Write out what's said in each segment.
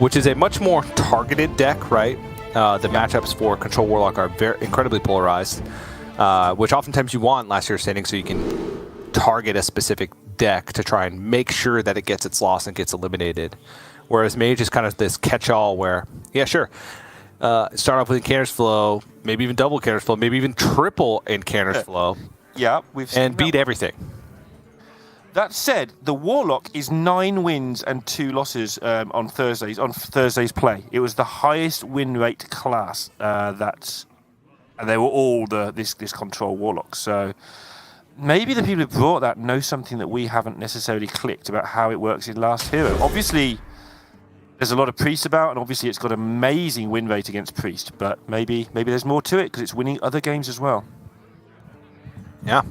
which is a much more targeted deck, right? The matchups for Control Warlock are incredibly polarized, which oftentimes you want last year's standing so you can target a specific deck to try and make sure that it gets its loss and gets eliminated. Whereas Mage is kind of this catch-all where, yeah, sure, start off with Encounters Flow, maybe even double Encounters Flow, maybe even triple Encounters Flow. Yeah, we've seen and beat everything. That said, the Warlock is 9 wins and 2 losses on Thursday's play. It was the highest win rate class and they were all this Control Warlock. So maybe the people who brought that know something that we haven't necessarily clicked about how it works in Last Hero. Obviously, there's a lot of Priest about, and obviously it's got an amazing win rate against Priest. But maybe there's more to it because it's winning other games as well. Yeah.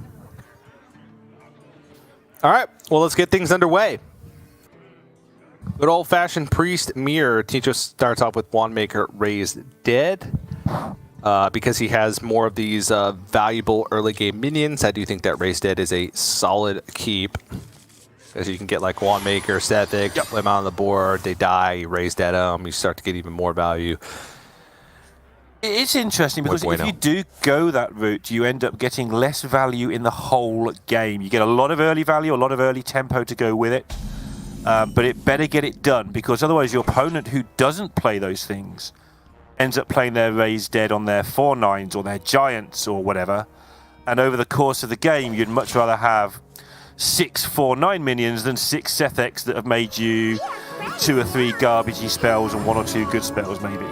All right, well, let's get things underway. Good old-fashioned Priest Mirror. Tincho starts off with Wandmaker Raised Dead because he has more of these valuable early-game minions. I do think that Raised Dead is a solid keep because you can get like Wandmaker, Sethic, play them out on the board, they die, you raise Dead them, you start to get even more value. It's interesting because if you do go that route, you end up getting less value in the whole game. You get a lot of early value, a lot of early tempo to go with it, but it better get it done because otherwise your opponent who doesn't play those things ends up playing their Raised Dead on their 4/9s or their Giants or whatever, and over the course of the game, you'd much rather have 6 4/9 minions than 6 Sethics that have made you 2 or 3 garbagey spells and 1 or 2 good spells maybe.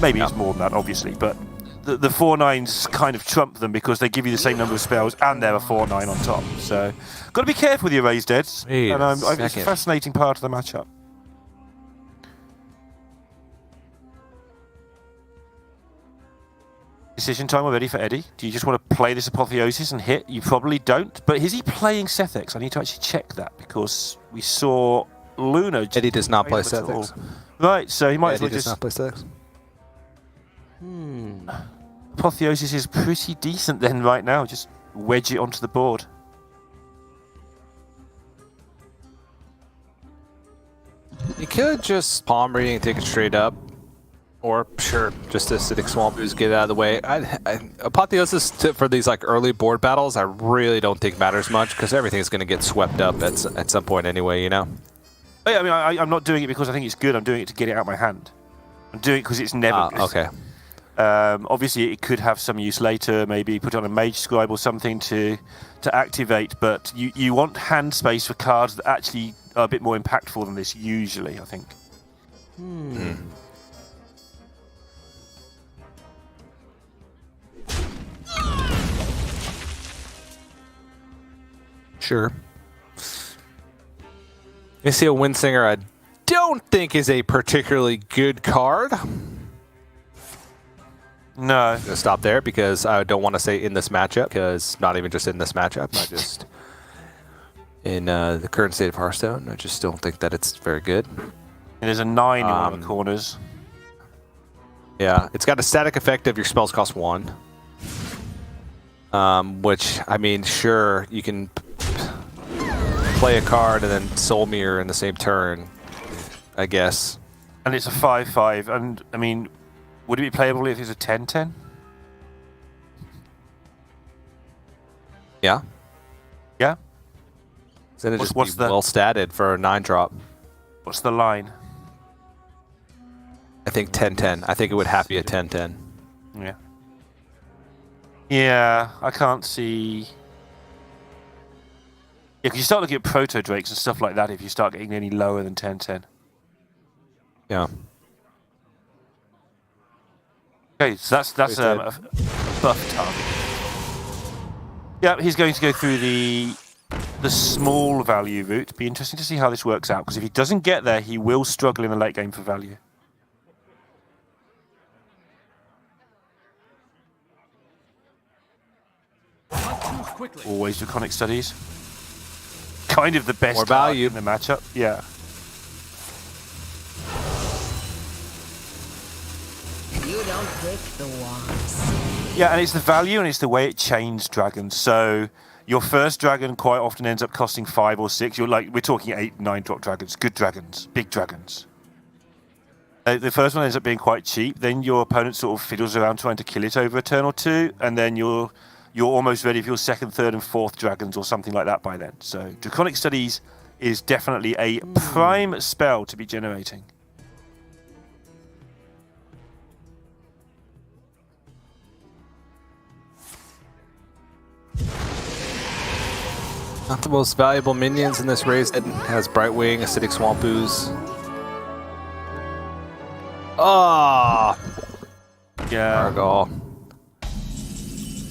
Maybe it's more than that, obviously, but the 4/9s kind of trump them because they give you the same number of spells and they're a 4/9 on top. So, got to be careful with your Raised Deads. And it's a fascinating part of the matchup. Decision time already for Eddie. Do you just want to play this Apotheosis and hit? You probably don't. But is he playing Sethics? I need to actually check that because we saw Luna. Eddie does not play Sethics. Right, so he might as well just... not play Sethics. Apotheosis is pretty decent then right now. Just wedge it onto the board. You could just palm reading and take it straight up. Or, sure, just Acidic Swamp Ooze, get it out of the way. Apotheosis for these like early board battles, I really don't think matters much because everything's going to get swept up at some point anyway, you know? I mean, I'm not doing it because I think it's good. I'm doing it to get it out of my hand. I'm doing it because it's never good. Okay. Obviously, it could have some use later. Maybe put on a Mage Scribe or something to activate. But you want hand space for cards that actually are a bit more impactful than this. Usually, I think. Sure. You see a Windsinger I don't think is a particularly good card. No. I'm gonna stop there because I don't want to say in this matchup, because not even just in this matchup, I just in the current state of Hearthstone, I just don't think that it's very good. There's a 9 in one of the corners. Yeah, it's got a static effect of your spells cost 1. Which, I mean, sure, you can play a card and then Soul Mirror in the same turn, I guess. And it's a 5/5, and I mean, would it be playable if it's a 10/10? Yeah. Yeah? Then it just be well statted for a 9-drop. What's the line? I think 10/10. I think it would have to be a 10/10. Yeah. Yeah, I can't see... Yeah, because you start looking at Proto Drakes and stuff like that if you start getting any lower than 10/10. Yeah. Okay, so that's a buff target. Yeah, he's going to go through the small value route. Be interesting to see how this works out, because if he doesn't get there, he will struggle in the late game for value. Always Draconic Studies. Kind of the best more value in the matchup. Yeah. You don't pick the ones. Yeah, and it's the value and it's the way it chains dragons. So your first dragon quite often ends up costing 5 or 6. We're talking 8, 9 drop dragons, good dragons, big dragons. The first one ends up being quite cheap. Then your opponent sort of fiddles around trying to kill it over a turn or two, and then you're almost ready for your second, third, and fourth dragons or something like that by then. So Draconic Studies is definitely a prime spell to be generating. Not the most valuable minions in this race. It has Brightwing, Acidic Swamp Ooze. Ah, Yeah. Argyle.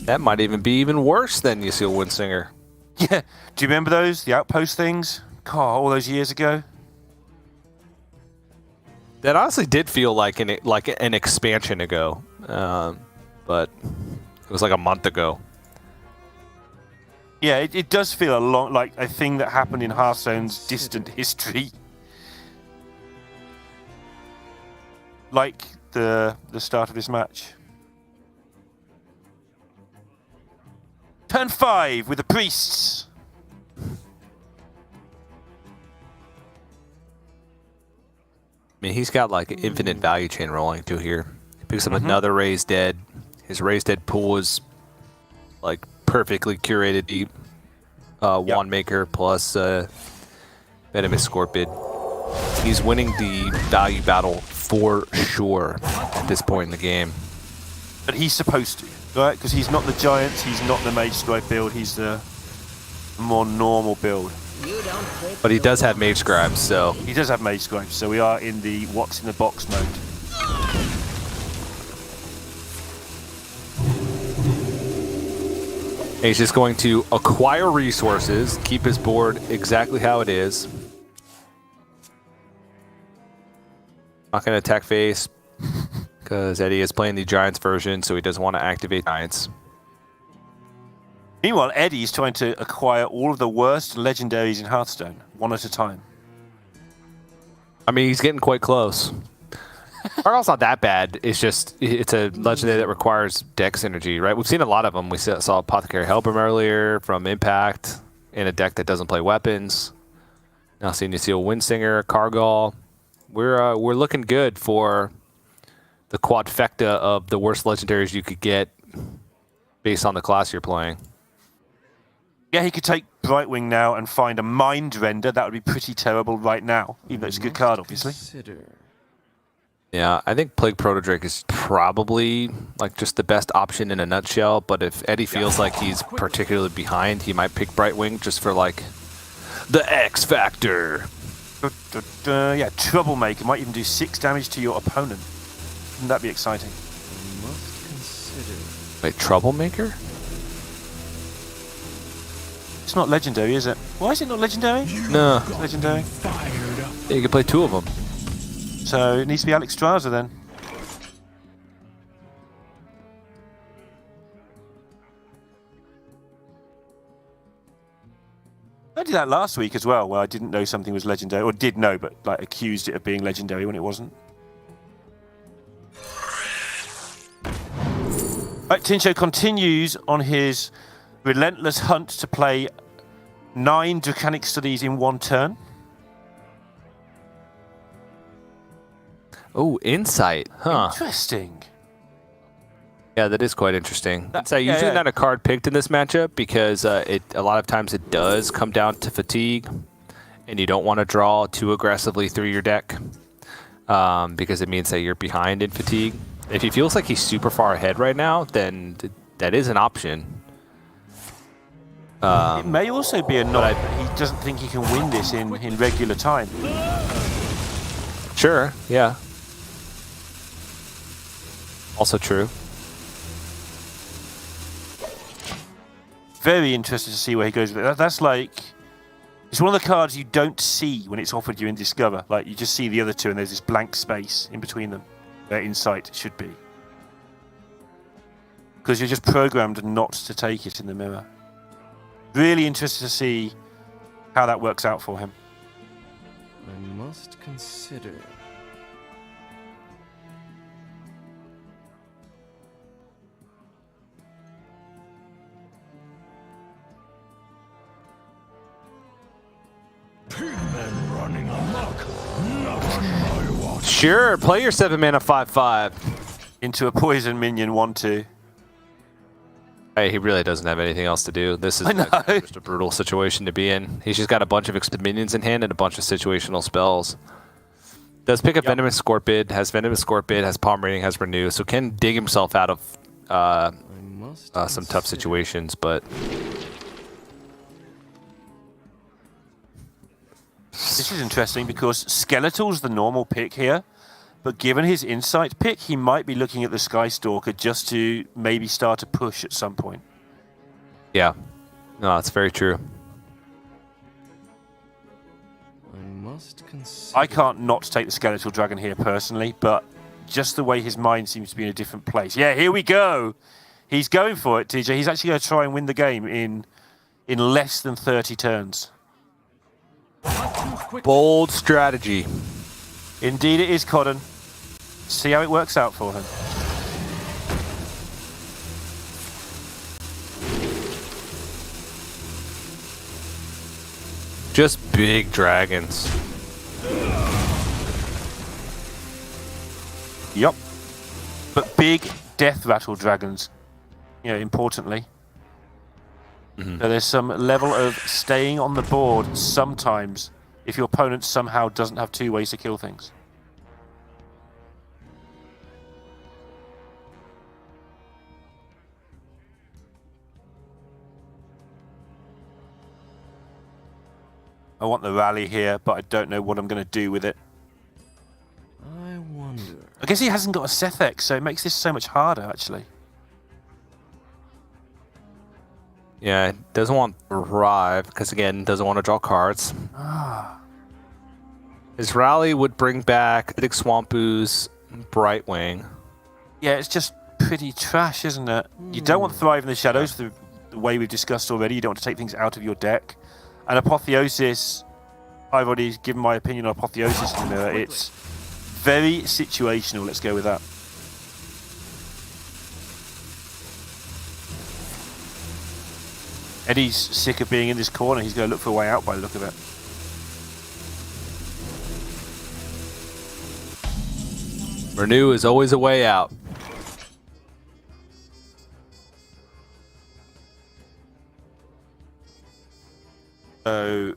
That might even be even worse than Yasiel Windsinger. Yeah. Do you remember those? The outpost things? God, all those years ago? That honestly did feel like an expansion ago, but it was like a month ago. Yeah, it does feel a lot like a thing that happened in Hearthstone's distant history. Like the start of this match. Turn 5 with the priests. I mean, he's got like an infinite value chain rolling through here. He picks up another Raised Dead. His Raised Dead pool is like perfectly curated deep. Wand Maker plus Venomous Scorpid. He's winning the value battle for sure at this point in the game. But he's supposed to, right? Because he's not the Giants, he's not the Mage Scribe build, he's the more normal build. But he does have Mage Scribes, so... He does have Mage Scribes, so we are in the what's in the box mode. He's just going to acquire resources, keep his board exactly how it is. Not going to attack face, because Eddie is playing the Giants version, so he doesn't want to activate Giants. Meanwhile, Eddie's trying to acquire all of the worst legendaries in Hearthstone, one at a time. I mean, he's getting quite close. Argyle's not that bad. It's just, it's a legendary that requires dex synergy, right? We've seen a lot of them. We saw Apothecary Helbram earlier from Impact in a deck that doesn't play weapons. Now seeing Yasiel Windsinger, Cargal. We're looking good for the quadfecta of the worst legendaries you could get based on the class you're playing. Yeah, he could take Brightwing now and find a Mind Render. That would be pretty terrible right now, even though it's a good card, obviously. Yeah, I think Plague Protodrake is probably like just the best option in a nutshell, but if Eddie feels like he's particularly behind, he might pick Brightwing just for like the X factor. Yeah, Troublemaker might even do 6 damage to your opponent. Wouldn't that be exciting? Wait, Troublemaker? It's not legendary, is it? Why is it not legendary? No. It's legendary. Yeah, you can play 2 of them. So it needs to be Alex Straza then. I did that last week as well, where I didn't know something was legendary, or did know, but like accused it of being legendary when it wasn't. Right, Tincho continues on his relentless hunt to play 9 Draconic Studies in 1 turn. Oh, Insight, huh? Interesting. Yeah, that is quite interesting. Usually not a card picked in this matchup because a lot of times it does come down to fatigue, and you don't want to draw too aggressively through your deck because it means that you're behind in fatigue. If he feels like he's super far ahead right now, then that is an option. It may also be a nod that he doesn't think he can win this in regular time. Sure, yeah. Also true. Very interested to see where he goes with it. That's like... It's one of the cards you don't see when it's offered you in Discover. Like, you just see the other two and there's this blank space in between them where Insight should be. Because you're just programmed not to take it in the mirror. Really interested to see how that works out for him. I must consider... Pigmen running amok, not on my watch. Sure, play your 7-mana 5/5. Into a poison minion 1/2. Hey, he really doesn't have anything else to do. This is just a brutal situation to be in. He's just got a bunch of minions in hand and a bunch of situational spells. Does pick up Venomous Scorpid, has Palm Reading, has Renew, so can dig himself out of some tough situations, but... This is interesting because Skeletal's the normal pick here, but given his Insight pick, he might be looking at the Skystalker just to maybe start a push at some point. Yeah, no, that's very true. I can't not take the Skeletal Dragon here personally, but just the way his mind seems to be in a different place. Yeah, here we go. He's going for it, TJ. He's actually going to try and win the game in less than 30 turns. Bold strategy. Indeed it is, Codden. See how it works out for him. Just big dragons. Yup. But big death rattle dragons, you know, importantly. So there's some level of staying on the board sometimes if your opponent somehow doesn't have 2 ways to kill things. I want the rally here, but I don't know what I'm going to do with it. I wonder. I guess he hasn't got a Sethek, so it makes this so much harder, actually. Yeah, doesn't want to arrive because again doesn't want to draw cards. His rally would bring back Big Swampu's Brightwing. Yeah, it's just pretty trash, isn't it? You don't want Thrive in the Shadows the way we've discussed already. You don't want to take things out of your deck. And Apotheosis, I've already given my opinion on Apotheosis in the mirror. It's very situational. Let's go with that. Eddie's sick of being in this corner. He's going to look for a way out by the look of it. Renew is always a way out. So,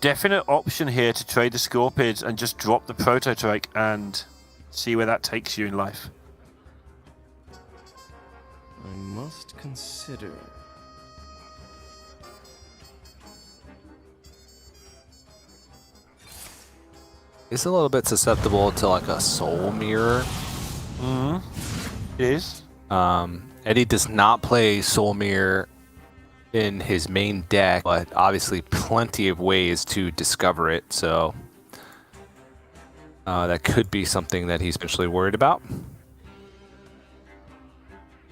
definite option here to trade the Scorpids and just drop the Prototrake and see where that takes you in life. I must consider. It's a little bit susceptible to like a Soul Mirror. It is. Eddie does not play Soul Mirror in his main deck, but obviously plenty of ways to discover it, so that could be something that he's especially worried about.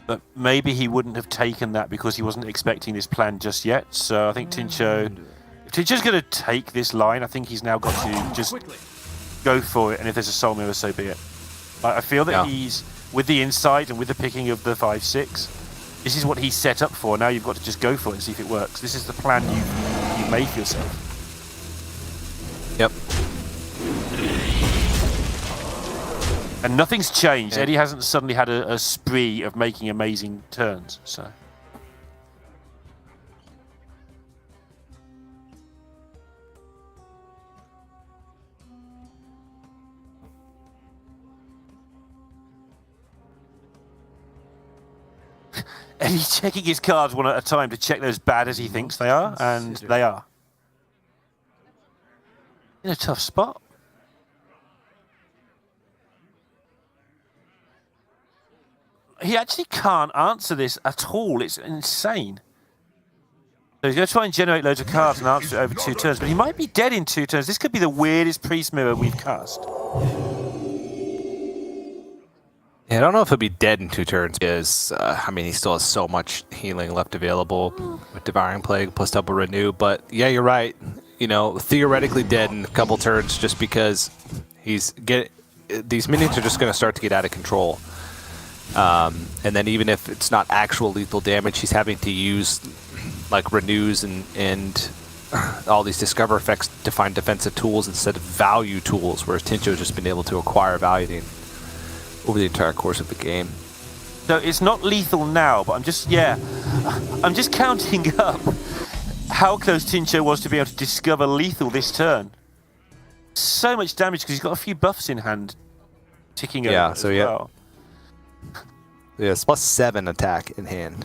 But maybe he wouldn't have taken that because he wasn't expecting this plan just yet. So I think Tincho, if Tincho's going to take this line, I think he's now got to just go for it. And if there's a Soul Mirror, so be it. I feel that he's, with the insight and with the picking of the 5/6, this is what he's set up for. Now you've got to just go for it and see if it works. This is the plan you made for yourself. Yep. And nothing's changed. Eddie hasn't suddenly had a spree of making amazing turns. So. Eddie's checking his cards one at a time to check they're as bad as he thinks they are, and they are. In a tough spot. He actually can't answer this at all. It's insane. So he's going to try and generate loads of cards and answer it over 2 turns, but he might be dead in 2 turns. This could be the weirdest Priest Mirror we've cast. Yeah, I don't know if he'll be dead in 2 turns because, I mean, he still has so much healing left available with Devouring Plague plus double Renew. But yeah, you're right. You know, theoretically dead in a couple turns just because these minions are just going to start to get out of control. And then even if it's not actual lethal damage, he's having to use like Renews and all these discover effects to find defensive tools instead of value tools, whereas Tincho's just been able to acquire value over the entire course of the game. So it's not lethal now, but I'm just counting up how close Tincho was to be able to discover lethal this turn. So much damage because he's got a few buffs in hand ticking over. Yeah, so well. Yeah, it's +7 attack in hand.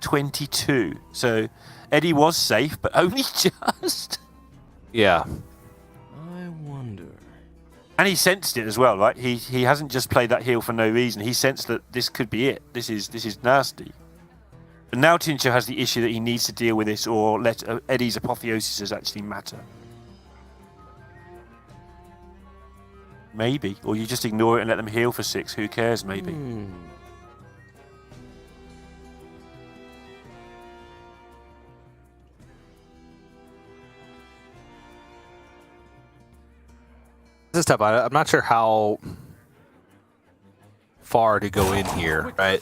22. So Eddie was safe, but only just. Yeah. I wonder. And he sensed it as well, right? He hasn't just played that heal for no reason. He sensed that this could be it. This is nasty. But now Tincho has the issue that he needs to deal with this, or let Eddie's apotheosis actually matter. Maybe, or you just ignore it and let them heal for 6. Who cares? Maybe. This is tough. I'm not sure how far to go in here, right?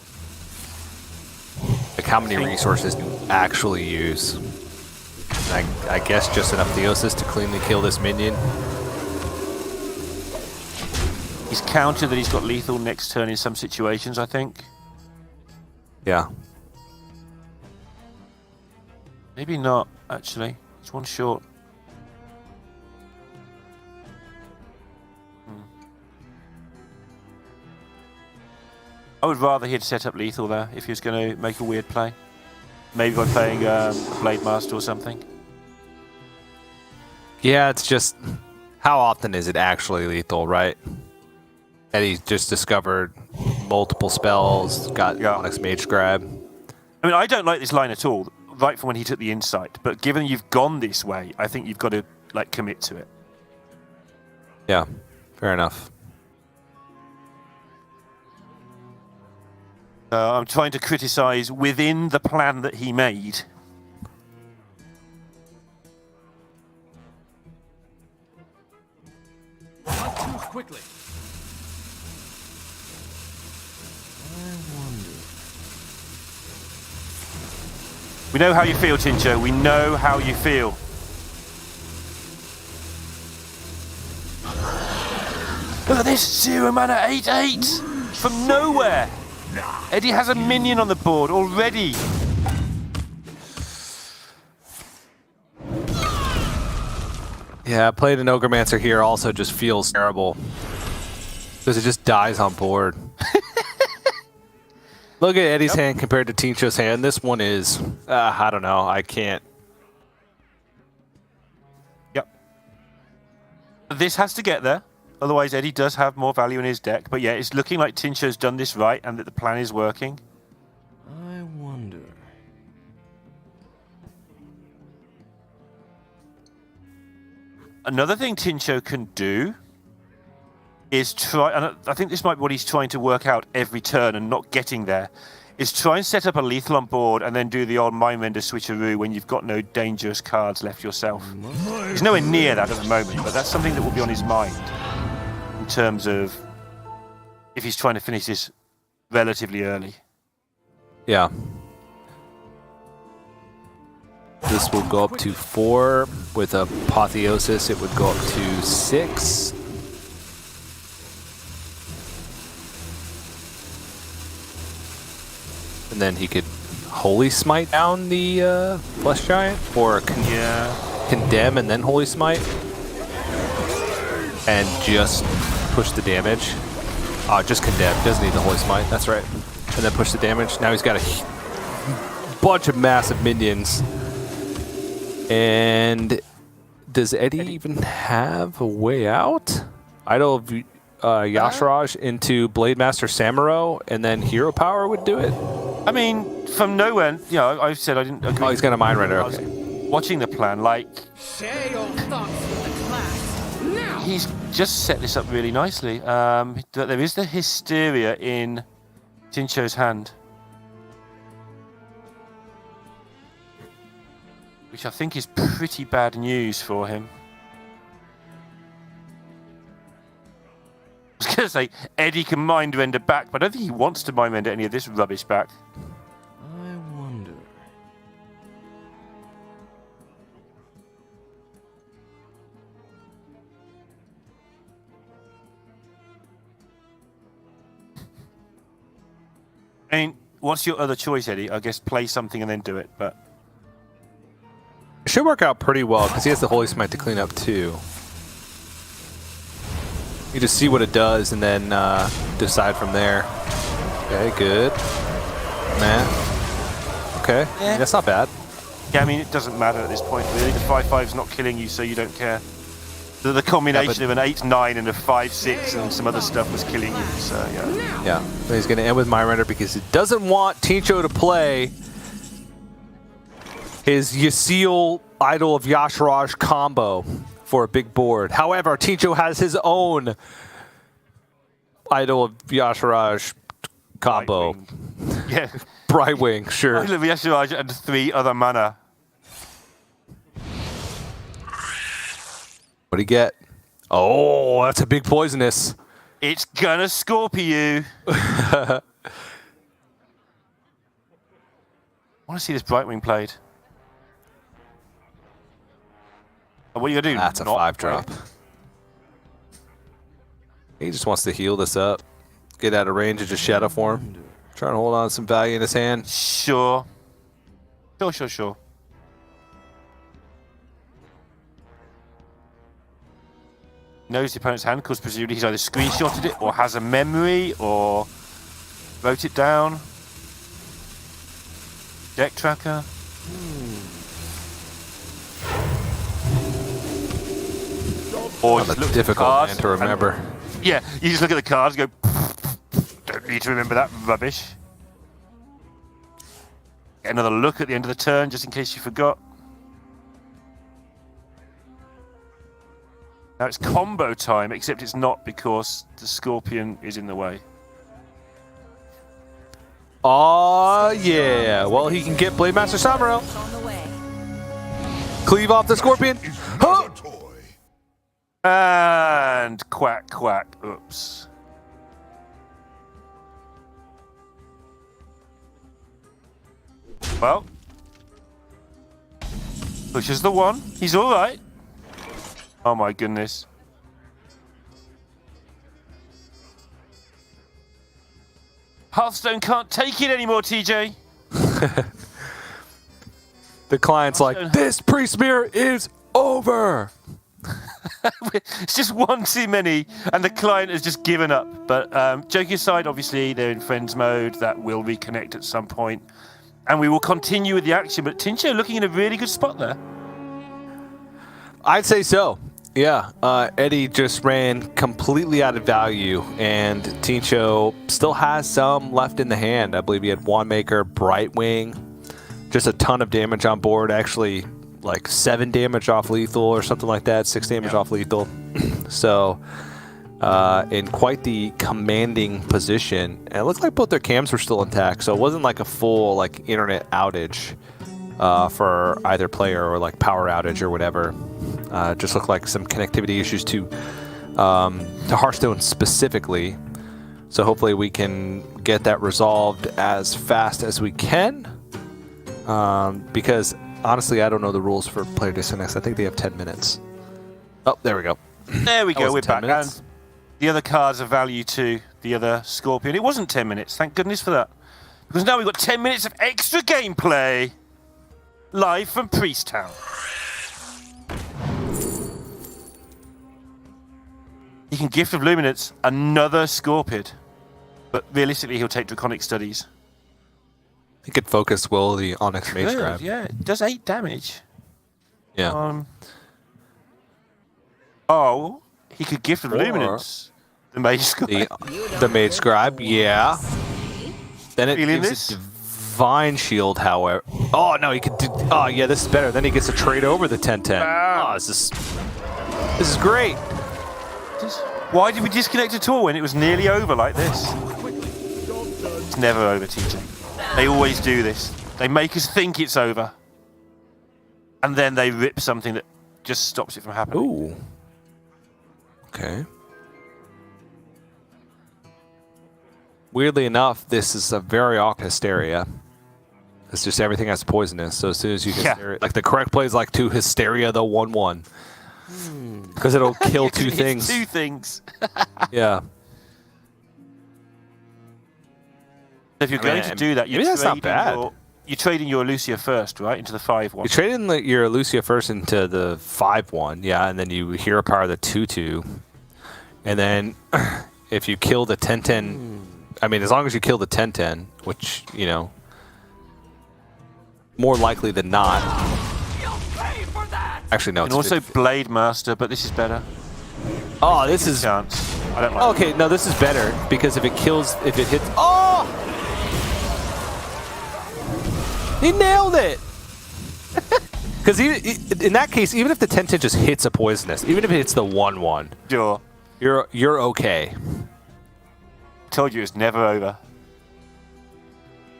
Like how many resources to actually use. I guess just enough Theosis to cleanly kill this minion. He's countered that he's got lethal next turn in some situations, I think. Yeah. Maybe not, actually. It's one short. I would rather he'd set up lethal there if he was going to make a weird play. Maybe by playing Blade Master or something. Yeah, it's just how often is it actually lethal, right? Eddie just discovered multiple spells, got Onyx Mage Grab. I mean, I don't like this line at all, right from when he took the insight. But given you've gone this way, I think you've got to commit to it. Yeah, fair enough. I'm trying to criticize within the plan that he made. Not move quickly. We know how you feel, Tincho. We know how you feel. Look at this, 0 mana 8/8 from nowhere. Eddie has a minion on the board already. Yeah, playing an Ogremancer here also just feels terrible. Because it just dies on board. Look at Eddie's hand compared to Tincho's hand. This one is, I don't know, I can't. Yep. This has to get there. Otherwise, Eddie does have more value in his deck. But yeah, it's looking like Tincho's done this right and that the plan is working. I wonder. Another thing Tincho can do is try, and I think this might be what he's trying to work out every turn and not getting there, is try and set up a lethal on board and then do the old Mindrender switcheroo when you've got no dangerous cards left yourself. He's nowhere near that at the moment, but that's something that will be on his mind in terms of if he's trying to finish this relatively early. Yeah. This will go up to 4. With Apotheosis, it would go up to 6. And then he could Holy Smite down the Flesh Giant, or Condemn and then Holy Smite, and just push the damage. Just Condemn, doesn't need the Holy Smite, that's right. And then push the damage. Now he's got a bunch of massive minions. And does Eddie even have a way out? Idol of Yashraj into Blade Master Samuro, and then Hero Power would do it? I mean, from nowhere, you know, I said I didn't agree. Oh, he's got a Mindrender, okay. Watching the plan, like, Share your thoughts with the class now. he's just set this up really nicely. There is the Hysteria in Tincho's hand, which I think is pretty bad news for him. I was going to say, Eddie can Mindrender back, but I don't think he wants to Mindrender any of this rubbish back. I wonder. I mean, what's your other choice, Eddie? I guess play something and then do it, but... It should work out pretty well, because he has the Holy Smite to clean up, too. You just see what it does, and then decide from there. Okay, good. Man. Okay, Yeah. that's not bad. Yeah, I mean, it doesn't matter at this point, really. The 5/5's not killing you, so you don't care. The combination of an 8/9 and a 5/6 and some other stuff was killing you, so yeah. Yeah, but he's going to end with my render because he doesn't want Tincho to play his Yasiel Idol of Yasharaj combo for a big board. However, Tincho has his own Idol of Yasharaj combo. Brightwing. Yeah. Brightwing, sure. Idol of Yasharaj and 3 other mana. What do you get? Oh, that's a big poisonous. It's gonna Scorpio you. I want to see this Brightwing played. What are you gonna do? That's a Not 5-drop. play? He just wants to heal this up. Get out of range and just Shadow Form. Trying to hold on to some value in his hand. Sure. Sure. Knows the opponent's hand because presumably he's either screenshotted it or has a memory or wrote it down. Deck tracker. Or Not just a look at the difficult cards man to remember. and- yeah, you just look at the cards and go, don't need to remember that rubbish. Get another look at the end of the turn just in case you forgot. Now it's combo time, except it's not because the Scorpion is in the way. Oh yeah. Well, he can get Blade Master Samuro. On the way. Cleave off the Scorpion. Huh! And quack, quack. Oops. Well. Pushes the 1. He's all right. Oh my goodness. Hearthstone can't take it anymore, TJ. The client's like, this priest mirror is over. It's just one too many, and the client has just given up. But joking aside, obviously they're in friends mode. That will reconnect at some point, and we will continue with the action. But Tincho looking in a really good spot there. I'd say so. Yeah, Eddie just ran completely out of value, and Tincho still has some left in the hand. I believe he had Wandmaker, Brightwing, just a ton of damage on board. Actually, like 7 damage off lethal or something like that, 6 damage off lethal. So, in quite the commanding position. And it looked like both their cams were still intact, so it wasn't like a full like internet outage for either player or like power outage or whatever. Just looked like some connectivity issues to Hearthstone specifically. So hopefully we can get that resolved as fast as we can. Because honestly, I don't know the rules for player disconnects. I think they have 10 minutes. Oh, there we go. There we That go. wasn't We're 10 back. minutes. And the other cards of value to the other Scorpion. It wasn't 10 minutes. Thank goodness for that. Because now we've got 10 minutes of extra gameplay live from Priest Town. He can Gift of Luminance another Scorpid. But realistically, he'll take Draconic Studies. He could focus Will the Onyx Mage Good, Grab. yeah, it does 8 damage. Yeah. Oh, he could Gift of Luminance the Mage Scribe. The Mage Scribe, yeah. Then it Feeling gives this? it Divine Shield, however. Oh, no, he could do... Oh, yeah, this is better. Then he gets to trade over the 10/10. Oh, this is great. Why did we disconnect at all when it was nearly over like this? It's never over, TJ. They always do this. They make us think it's over. And then they rip something that just stops it from happening. Ooh. Okay. Weirdly enough, this is a very awkward Hysteria. It's just everything has poisonous, so as soon as you Hysteria... Like, the correct play is like to Hysteria the 1/1. Because it'll kill 2 things. 2 things. Yeah. if you're going to do that, maybe that's not bad. You're trading your Lucia first, right, into the 5-1. You're trading your Lucia first into the 5-1, yeah, and then you hero power the 2-2, and then if you kill the 10-10, I mean, as long as you kill the 10-10, which more likely than not. Actually, no. And also Blade Master, but this is better. Oh, this is. Chance. I don't like okay, no, this is better because if it hits. Oh! He nailed it! Because in that case, even if the 10-10 just hits a poisonous, even if it hits the 1-1, sure, you're okay. I told you it's never over.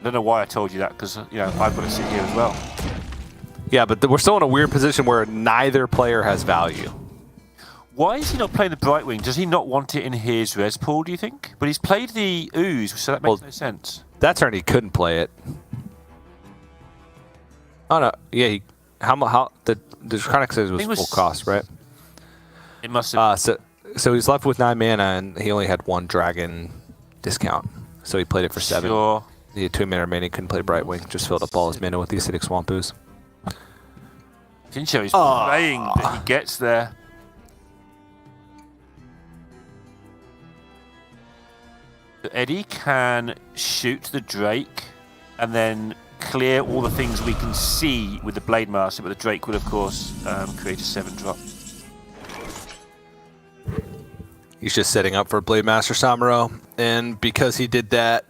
I don't know why I told you that, because I've got to sit here as well. Yeah, but we're still in a weird position where neither player has value. Why is he not playing the Brightwing? Does he not want it in his res pool, do you think? But he's played the Ooze, so that makes no sense. That turn he couldn't play it. Oh no, yeah. How the Draconic says it was full cost, right? It must have. So he's left with 9 mana and he only had 1 dragon discount, so he played it for 7. Sure. He had 2 mana remaining, couldn't play Brightwing, just filled up all his mana with the Acidic Swamp Ooze. Tincho is praying that he gets there. So Eddie can shoot the Drake and then clear all the things we can see with the Blade Master, but the Drake will, of course, create a 7-drop. He's just setting up for Blade Master Samuro, and because he did that,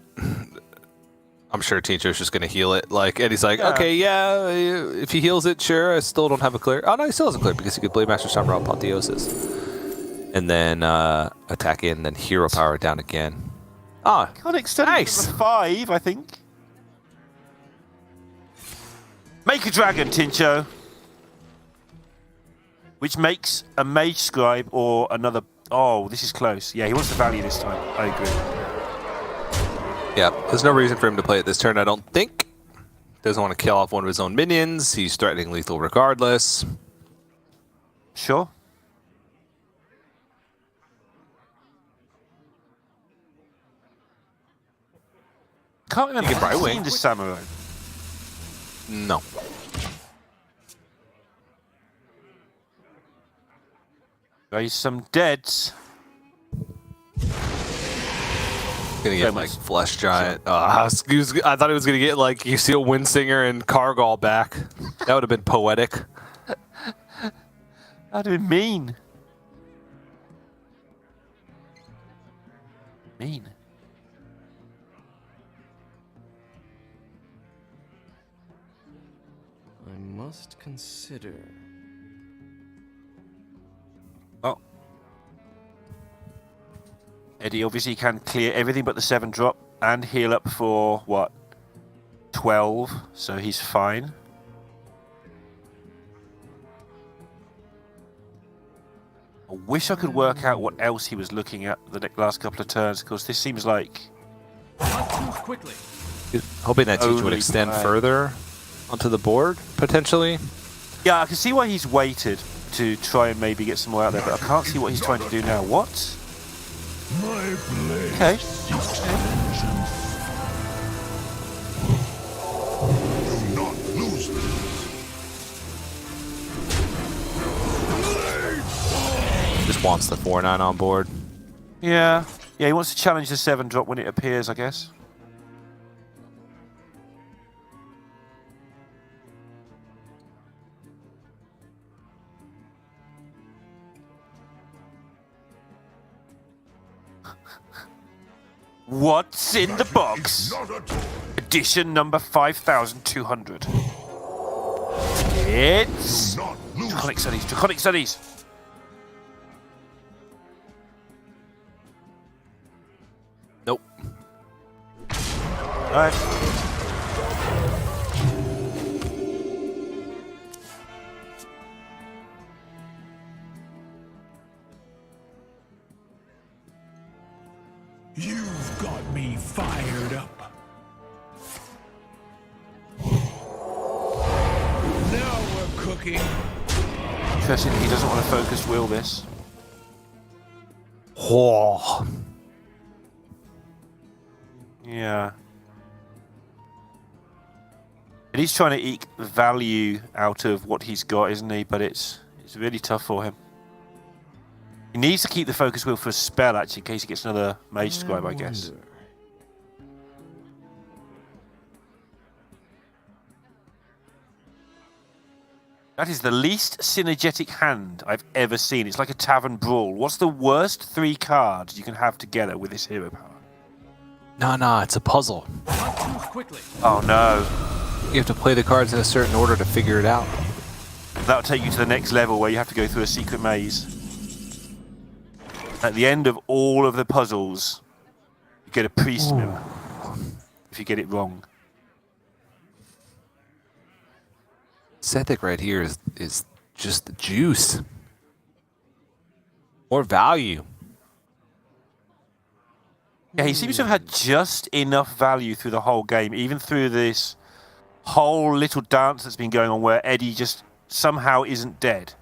I'm sure Tincho's just going to heal it. Eddie's like, okay, yeah, if he heals it, sure, I still don't have a clear. Oh, no, he still has a clear because he could Blade Master Samuro Apotheosis. And then attack in, and then hero power down again. Ah, Can't extend nice. it to 5, I think. Make a dragon, Tincho. Which makes a Mage Scribe or another... Oh, this is close. Yeah, he wants the value this time. I agree. Yeah, there's no reason for him to play it this turn, I don't think. Doesn't want to kill off one of his own minions. He's threatening lethal regardless. Sure. Can't remember if I've seen the Samurai. No. Raise some deads. Gonna get Flesh Giant. I thought he was gonna get Yseal Windsinger and Kargal back. That would have been poetic. That'd have been mean. Mean. I must consider. Oh. Eddie obviously can clear everything but the 7-drop and heal up for, what, 12, so he's fine. I wish I could work out what else he was looking at the last couple of turns, because this seems like... Hoping that Tincho would extend further onto the board, potentially. Yeah, I can see why he's waited to try and maybe get some more out there, but I can't see what he's trying to do now. What? Okay. Just wants the 4/9 on board. Yeah. Yeah, he wants to challenge the 7-drop when it appears, I guess. What's in the box? Edition number 5200. It's Draconic Studies. Draconic Studies. Nope. All right. You've got me fired up. Now we're cooking. Interesting, he doesn't want to focus will this. Oh. Yeah. And he's trying to eke value out of what he's got, isn't he? But it's really tough for him. He needs to keep the focus wheel for a spell, actually, in case he gets another mage scribe, I guess. That is the least synergetic hand I've ever seen. It's like a tavern brawl. What's the worst 3 cards you can have together with this hero power? No, it's a puzzle. Oh no. You have to play the cards in a certain order to figure it out. That'll take you to the next level where you have to go through a secret maze. At the end of all of the puzzles, you get a priest mirror if you get it wrong. Sethic right here is just the juice. More value. Yeah, he seems to have had just enough value through the whole game, even through this whole little dance that's been going on where Eddie just somehow isn't dead.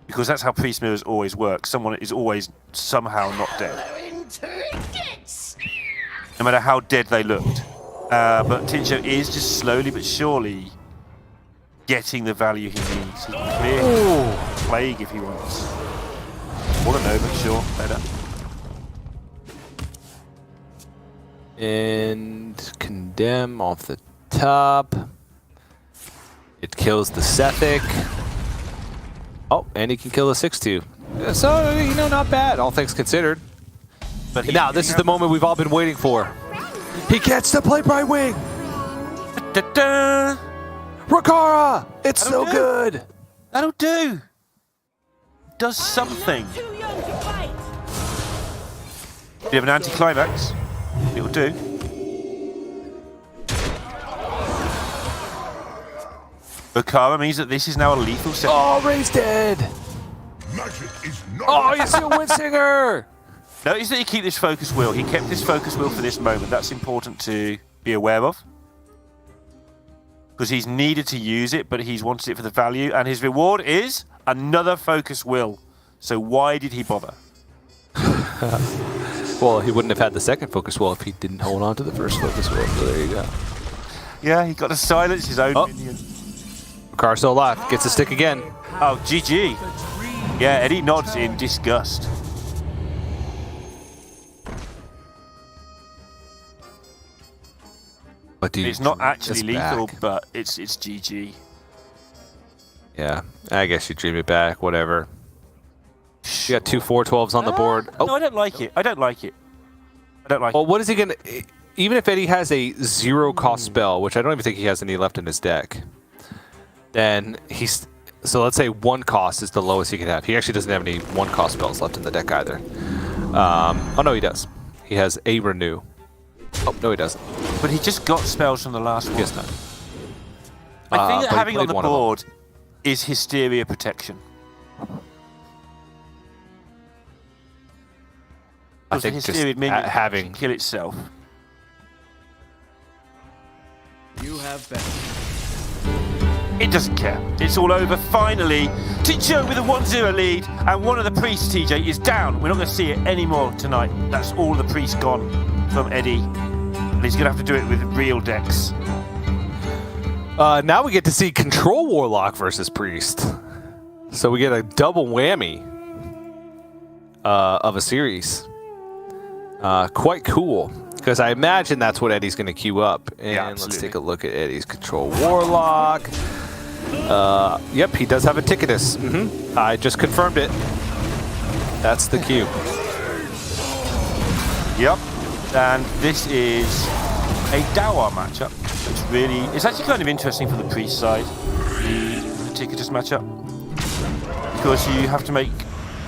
Because that's how priest mirrors always work. Someone is always somehow not dead. No matter how dead they looked. But Tincho is just slowly but surely getting the value he needs. He can clear Plague if he wants. Or an Nova, sure, better. And Condemn off the top. It kills the Sethic. Oh, and he can kill the 6/2. So, you know, not bad, all things considered. But now, this is the moment we've all been waiting for. He gets to play Brightwing! Da-da! Rakara! It's so good! That'll do! Does something. Bit of an anticlimax. It'll do. Rakara means that this is now a lethal set. Oh, Ray's dead! Magic is not. Oh, you still Windsinger! Notice that you keep this focus wheel. He kept this focus wheel for this moment. That's important to be aware of. Because he's needed to use it, but he's wanted it for the value. And his reward is another focus wheel. So why did he bother? Well, he wouldn't have had the second focus wheel if he didn't hold on to the first focus wheel. So there you go. Yeah, he got to silence his own minion. Rakara's still alive. Gets a stick again. Oh, GG. Yeah, Eddie nods in disgust. But dude, It's not actually it's lethal, back. but it's GG. Yeah, I guess you dream it back, whatever. You got 2 4/12s on the board. Oh. No, I don't like it. I don't like it. I don't like Well, it. what is he gonna... Even if Eddie has a 0-cost spell, which I don't even think he has any left in his deck, then he's... So let's say 1 cost is the lowest he could have. He actually doesn't have any 1-cost spells left in the deck either. Oh, no, he does. He has a Renew. Oh, no, he doesn't. But he just got spells from the last one. He has none. I think that but he having on played the one of them. board is Hysteria Protection. I think just Hysteria minion having... can kill itself. You have bet. It doesn't care. It's all over. Finally, Tincho with a 1-0 lead, and one of the priests, TJ, is down. We're not going to see it anymore tonight. That's all the priests gone from Eddie. And he's going to have to do it with real decks. now we get to see Control Warlock versus Priest. So we get a double whammy of a series. Quite cool. Because I imagine that's what Eddie's going to queue up. And Yeah, let's absolutely. take a look at Eddie's Control Warlock. Yep, he does have a Ticketus. I just confirmed it. That's the queue. Yep. And this is a Dawar matchup. It's actually kind of interesting for the priest side, the Ticketus matchup. Because you have to make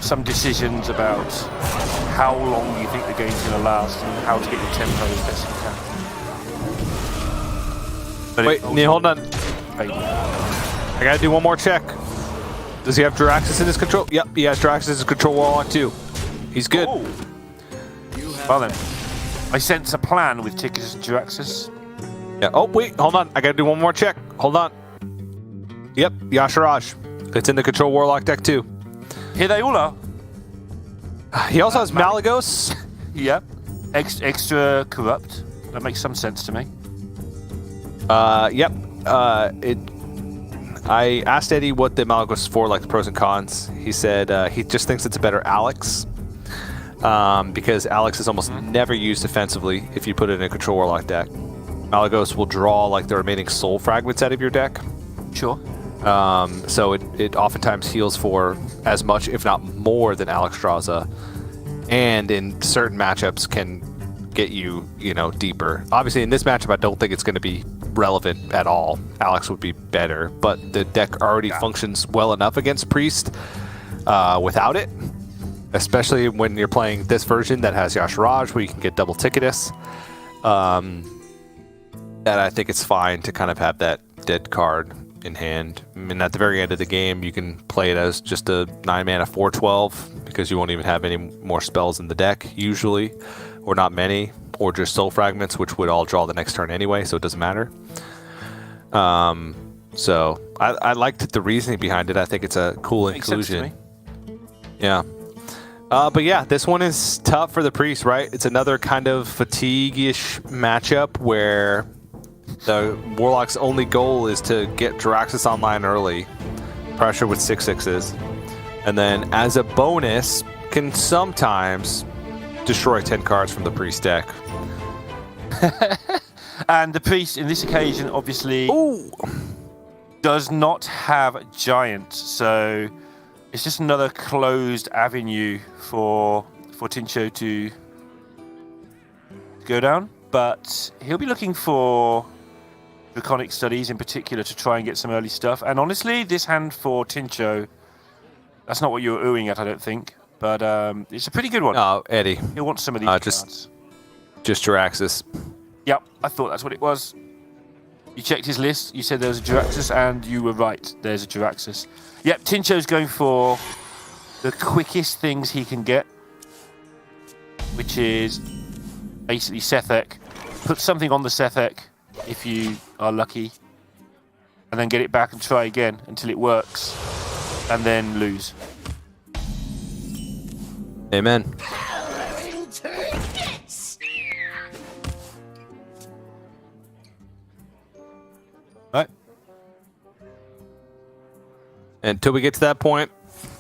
some decisions about how long you think the game's going to last and how to get your tempo as best you can. But Wait, Neil, hold on. Hey, I gotta do one more check. Does he have Draxus in his control? Yep, he has Draxus in his Control Warlock too. He's good. oh. Well then, I sense a plan with Ticketus and Jiraxis. Yeah. Oh, wait, hold on. I gotta do one more check. Hold on. Yep, Yasharaj. It's in the Control Warlock deck too. Here they all are. He also has Malagos. Yep. Extra corrupt. That makes some sense to me. Yep. I asked Eddie what the Malak was for, like the pros and cons. He said he just thinks it's a better Alex because Alex is almost never used defensively if you put it in a Control Warlock deck. Malagos will draw like the remaining soul fragments out of your deck. Sure. So it oftentimes heals for as much, if not more, than Alex Draza, and in certain matchups can get you, deeper. Obviously, in this matchup, I don't think it's going to be relevant at all. Alex would be better, but the deck already functions well enough against Priest without it, especially when you're playing this version that has Yasharaj, where you can get double Ticketus. That I think it's fine to kind of have that dead card in hand. I mean, at the very end of the game, you can play it as just a 9-mana 4/12 because you won't even have any more spells in the deck usually, or not many, or just soul fragments, which would all draw the next turn anyway, so it doesn't matter. So I liked the reasoning behind it. I think it's a cool inclusion. Yeah. But yeah, this one is tough for the Priest, right? It's another kind of fatigue-ish matchup where the Warlock's only goal is to get Jiraxis online early, pressure with 6/6s, and then as a bonus, can sometimes destroy 10 cards from the Priest deck. And the Priest, in this occasion, obviously does not have Giant, so it's just another closed avenue for Tincho to go down. But he'll be looking for Draconic Studies in particular to try and get some early stuff. And honestly, this hand for Tincho, that's not what you were oohing at, I don't think. But it's a pretty good one. Oh, Eddie. He'll want some of these cards. Just Jiraxis. Yep, I thought that's what it was. You checked his list, you said there was a Jiraxis, and you were right. There's a Jiraxis. Yep, Tincho's going for the quickest things he can get, which is basically Sethek. Put something on the Sethek if you are lucky, and then get it back and try again until it works, and then lose. Amen. Right. Until we get to that point,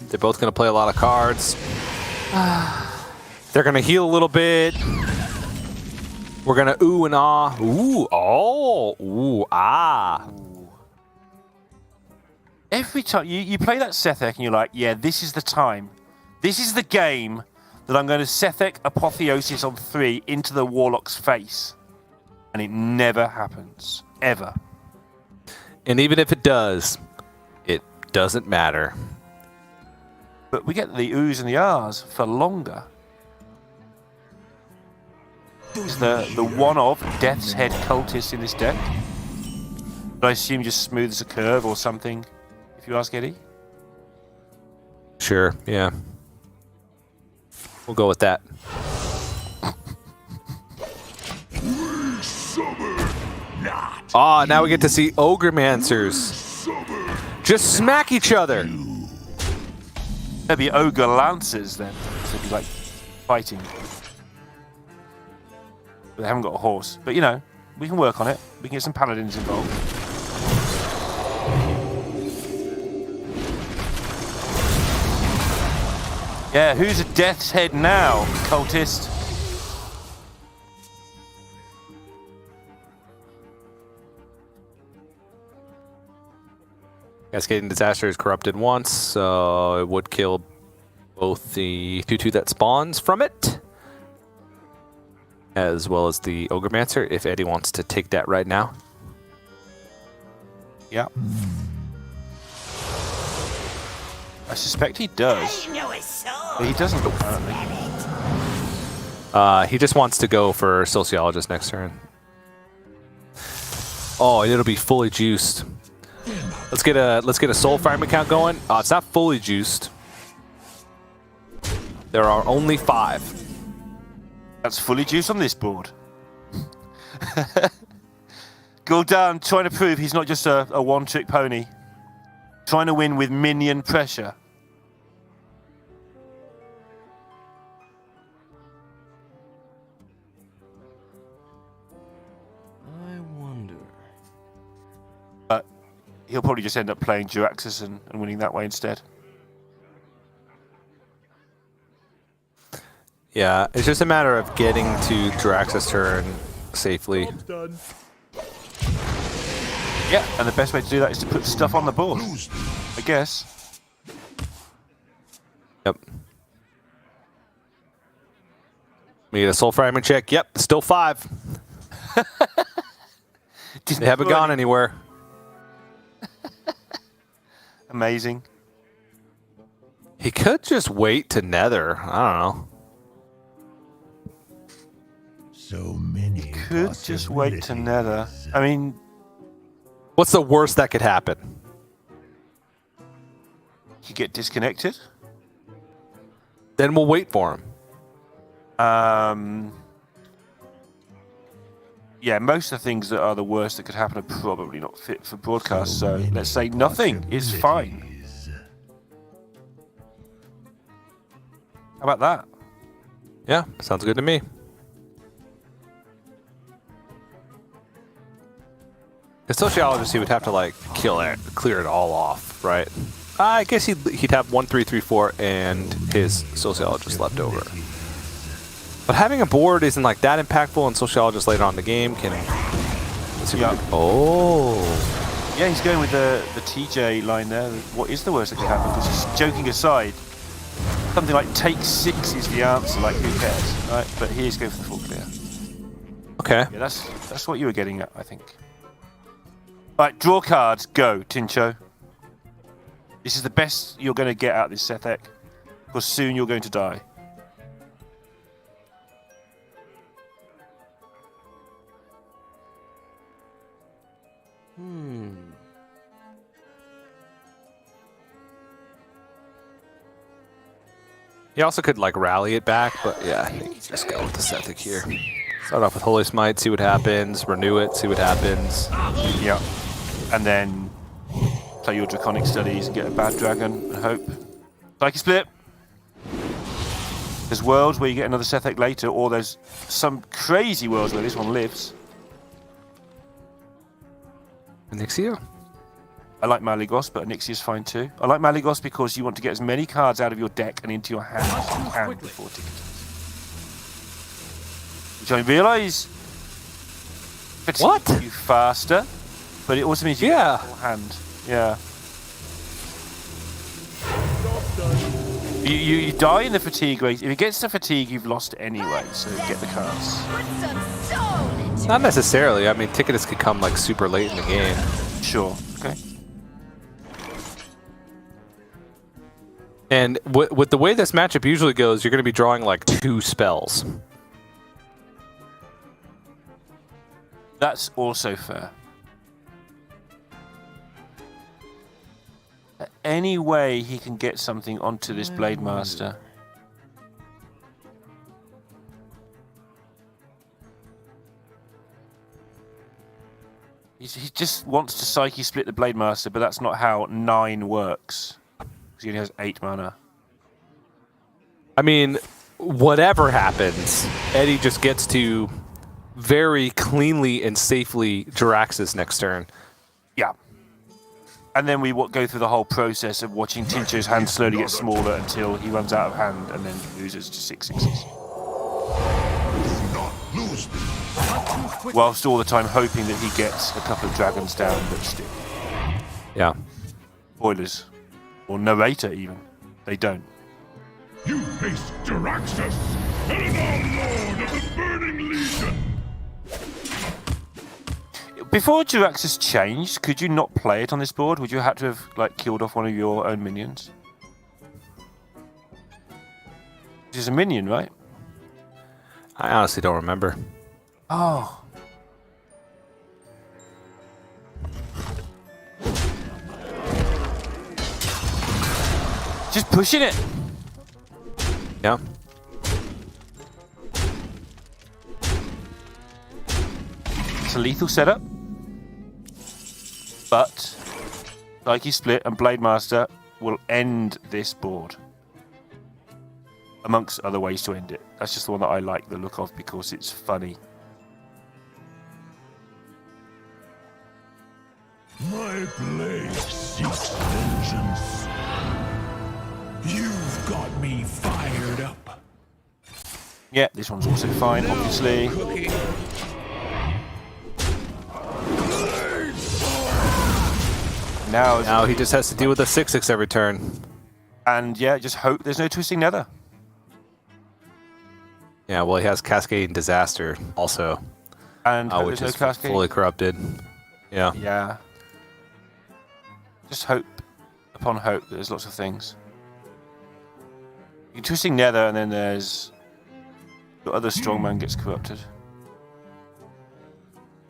they're both going to play a lot of cards. They're going to heal a little bit. We're going to ooh and ah. Ooh, oh, ooh, ah. Every time you play that Sethek and you're like, yeah, this is the time. This is the game that I'm going to Sethek Apotheosis on 3 into the Warlock's face. And it never happens. Ever. And even if it does, it doesn't matter. But we get the oohs and the ahs for longer. Is the one of Death's Head Cultist in this deck? But I assume just smooth as a curve or something, if you ask Eddie? Sure, yeah. We'll go with that. Now we get to see Ogremancers just smack each other. There'd be Ogre Lancers then. So it'd be like fighting. But they haven't got a horse. But we can work on it. We can get some paladins involved. Yeah, who's a Death's Head now, cultist? Cascading Disaster is corrupted once, so it would kill both the 2/2 that spawns from it, as well as the Ogremancers, if Eddie wants to take that right now. Yeah. I suspect he does. But he doesn't, apparently. He just wants to go for Sociologist next turn. Oh, it'll be fully juiced. Let's get a soul fragment count going. It's not fully juiced. There are only 5. That's fully juiced on this board. Gul'dan trying to prove he's not just a one-trick pony. Trying to win with minion pressure. I wonder. he'll probably just end up playing Jiraxxus and winning that way instead. Yeah, it's just a matter of getting to Jiraxxus' turn safely. Yeah, and the best way to do that is to put stuff on the board, I guess. Yep. We get a soul fragment check. Yep, still 5. They haven't gone anywhere. Amazing. He could just wait to nether. I don't know. So many. Could just wait to nether. I mean, what's the worst that could happen? you get disconnected. Then we'll wait for him. Yeah, most of the things that are the worst that could happen are probably not fit for broadcast. So let's say nothing is fine. How about that? Yeah, sounds good to me. The sociologist, he would have to like clear it all off, right? I guess he'd have 1, 3, 3, 4, and his sociologist left over. But having a board isn't like that impactful, and sociologist later on in the game can. Let's see Yeah, he's going with the TJ line there. What is the worst that could happen? Because just joking aside, something like take 6 is the answer. Like who cares, right? But here's go for the full clear. Okay. Yeah, that's what you were getting at, I think. Right, draw cards. Go, Tincho. This is the best you're going to get out of this Sethek, because soon you're going to die. He also could like rally it back, but yeah, I think just go with the Sethek here. Start off with Holy Smite, see what happens. Renew it, see what happens. Yeah, and then play your Draconic Studies and get a bad dragon and hope. Psyche Split. There's worlds where you get another Sethek later, or there's some crazy worlds where this one lives. Anixia? I like Malygos, but Anixia's fine too. I like Malygos because you want to get as many cards out of your deck and into your hand as you can before ticketing. Which I realise fatigues you faster, but it also means you get a full hand. Yeah. You die in the fatigue rate. If it gets to fatigue, you've lost anyway, so get the cards. Not necessarily. I mean, tickets could come like super late in the game. Sure. Okay. And with the way this matchup usually goes, you're going to be drawing like 2 spells. That's also fair. Any way he can get something onto this Blade Master. He just wants to Psyche Split the Blade Master, but that's not how 9 works. Because he only has 8 mana. I mean, whatever happens, Eddie just gets to very cleanly and safely Jiraxxus next turn. Yeah. And then we go through the whole process of watching Tincho's hand slowly get smaller until he runs out of hand and then loses to 6/6s. Whilst all the time hoping that he gets a couple of dragons down, but still. Yeah. Spoilers. Or narrator, even. They don't. You face Jiraxxus, Eleanor, Lord of the Burning Legion. Before Jiraxxus changed, could you not play it on this board? Would you have to have like killed off one of your own minions? Which is a minion, right? I honestly don't remember. Oh. Just pushing it. Yeah. It's a lethal setup. But Psyche Split and Blade Master will end this board. Amongst other ways to end it. That's just the one that I like the look of because it's funny. My blade got me fired up. Yeah, this one's also fine, obviously. Now he just has to deal with a 6/6 every turn. And yeah, just hope there's no Twisting Nether. Yeah, well, he has Cascade and Disaster also, And hope which there's is no Cascade. fully corrupted. Yeah. Yeah. Just hope upon hope that there's lots of things. You're Twisting Nether, and then there's the other strongman gets corrupted.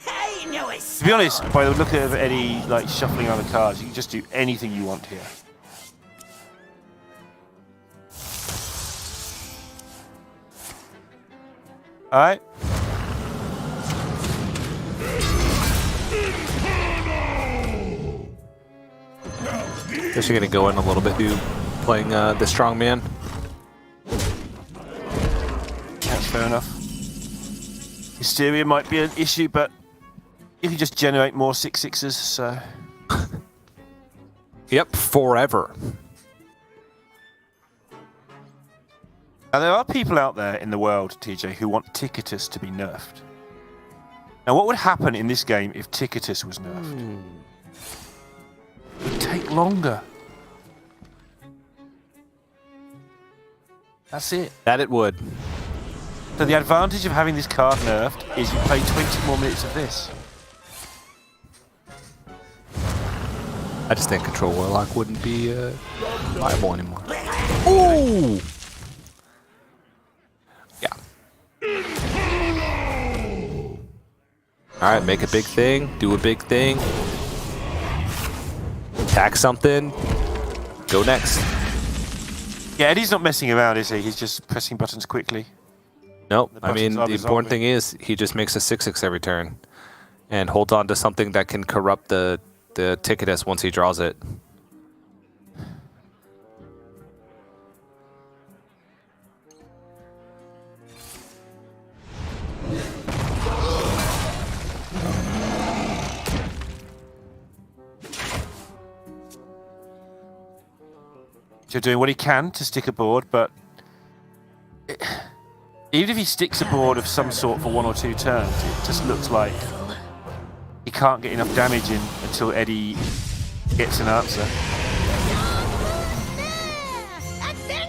To be honest, by the look of Eddie like shuffling around the cards, you can just do anything you want here. Alright. Guess you're gonna go in a little bit, do playing the strongman. That's fair enough. Hysteria might be an issue, but you can just generate more 6/6s, so. Yep, forever. Now, there are people out there in the world, TJ, who want Ticketus to be nerfed. Now, what would happen in this game if Ticketus was nerfed? It would take longer. That's it. That it would. So the advantage of having this card nerfed is you play 20 more minutes of this. I just think Control Warlock wouldn't be viable anymore. Ooh! Yeah. Alright, make a big thing, do a big thing. Attack something, go next. Yeah, Eddie's not messing around, is he? He's just pressing buttons quickly. Nope, The I mean, buttons are the important resolving. thing is he just makes a 6/6 every turn and holds on to something that can corrupt the Ticketus once he draws it. So doing what he can to stick a board, but even if he sticks a board of some sort for 1 or 2 turns, it just looks like he can't get enough damage in until Eddie gets an answer.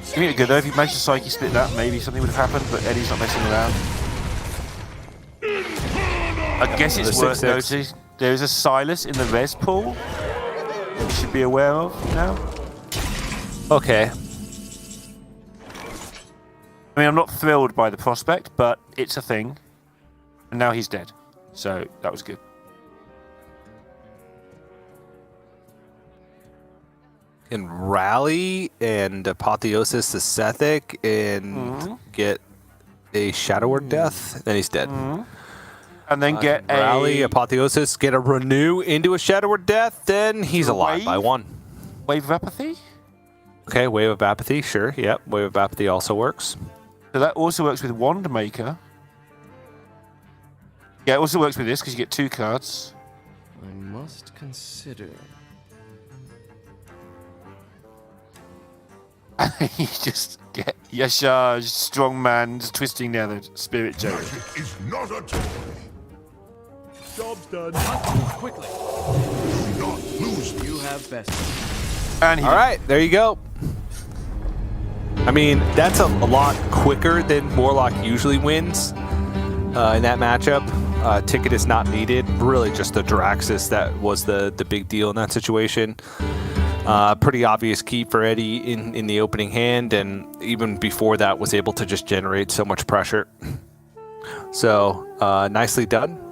Give me a good though, if he managed to Psyche split that, maybe something would have happened, but Eddie's not messing around. I guess it's The worth 6/6. noting there is a Silas in the res pool you should be aware of now. Okay. I mean, I'm not thrilled by the prospect, but it's a thing. And now he's dead. So that was good. Can rally and Apotheosis the Sethic and get a Shadow Word Death, then he's dead. And then get a Rally, Apotheosis, get a Renew into a Shadow Word Death, then he's alive by 1. Wave of Apathy. Okay, Wave of Apathy, sure. Yep, Wave of Apathy also works. So that also works with Wand Maker. Yeah, it also works with this because you get 2 cards. I must consider. You just get Yashar, Strong Man's Twisting Nether, Spirit Joke. Magic is not a toy. Job's done. Quickly. Do not lose this. You have best. And he All right, there you go. I mean, that's a lot quicker than Warlock usually wins in that matchup. Ticket is not needed. Really just the Draxus that was the big deal in that situation. Pretty obvious key for Eddie in the opening hand, and even before that was able to just generate so much pressure. So nicely done.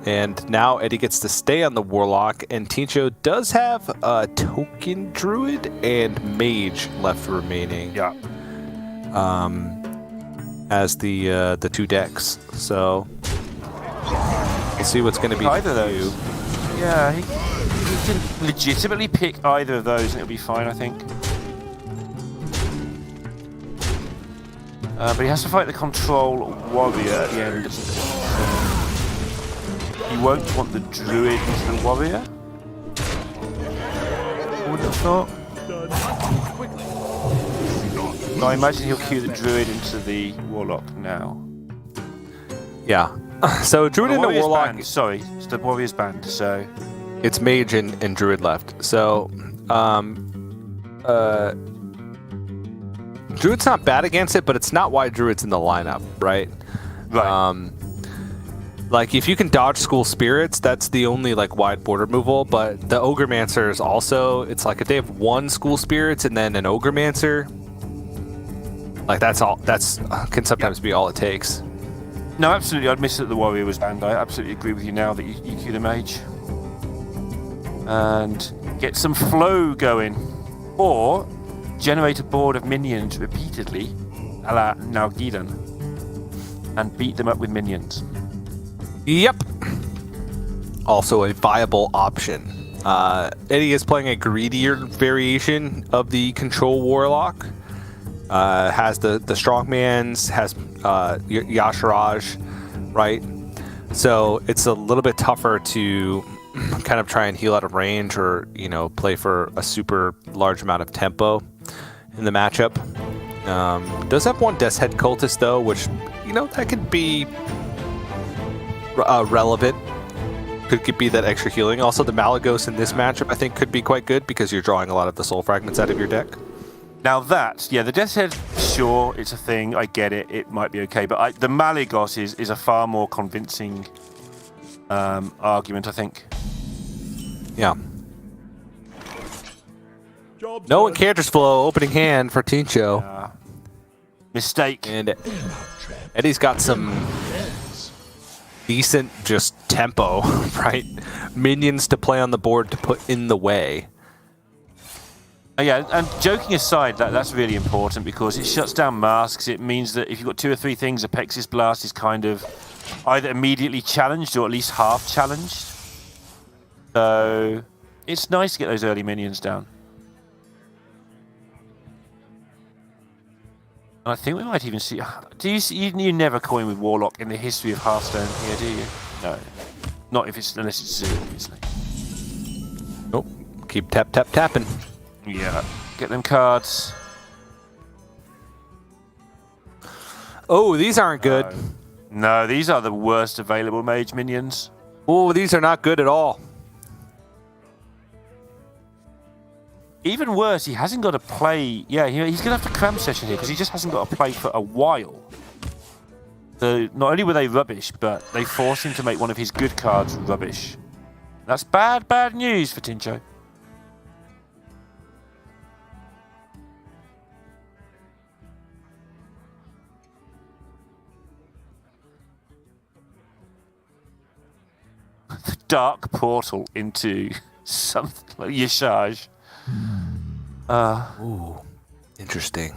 And now Eddie gets to stay on the Warlock, and Tincho does have a Token Druid and Mage left remaining. Yeah. As the 2 decks. So we'll see what's going to be Either of for those. you. Yeah, he can legitimately pick either of those and it'll be fine, I think. But he has to fight the Control Warrior at the end. He won't want the Druid into the Warrior. I wouldn't have thought. Quickly. Do not So I imagine he'll queue the druid into the warlock now. Yeah. So druid into warlock. Band, sorry, it's the warriors band. So it's mage and druid left. So druid's not bad against it, but it's not why druid's in the lineup, right? Right. Like if you can dodge school spirits, that's the only like wide board removal. But the Ogremancer is also, it's like if they have one school spirits and then an Ogremancer, like that's all. That's can sometimes be all it takes. No, absolutely. I'd miss that the warrior was banned. I absolutely agree with you now that you queue the mage and get some flow going, or generate a board of minions repeatedly, a la Nalgidan, and beat them up with minions. Yep. Also a viable option. Eddie is playing a greedier variation of the control warlock. Has the strongmans, has Yasharaj, right? So it's a little bit tougher to kind of try and heal out of range, or play for a super large amount of tempo in the matchup. Does have one Death's Head cultist though, which that could be relevant. Could be that extra healing. Also, the Malagos in this matchup I think could be quite good because you're drawing a lot of the soul fragments out of your deck. Now the Death's Head, sure, it's a thing. I get it. It might be okay, but the Malagos is a far more convincing argument, I think. Yeah. Job's No done. Enchantress Flow, opening hand for Tincho. Mistake. And Eddie's got some decent just tempo, right? Minions to play on the board to put in the way. Yeah, and joking aside, that's really important because it shuts down masks. It means that if you've got 2 or 3 things, Apexis Blast is kind of either immediately challenged or at least half challenged. So it's nice to get those early minions down. And I think we might even see. Do you see? You never coin with Warlock in the history of Hearthstone here, do you? No, not unless it's Zoo, obviously. Nope. Keep tapping. Yeah, get them cards. Oh, these aren't good. No, these are the worst available mage minions. Oh, these are not good at all. Even worse, he hasn't got to play. Yeah, he's going to have to cram session here because he just hasn't got to play for a while. So not only were they rubbish, but they forced him to make one of his good cards rubbish. That's bad news for Tincho. The dark portal into something like Yashaj. Ooh, interesting.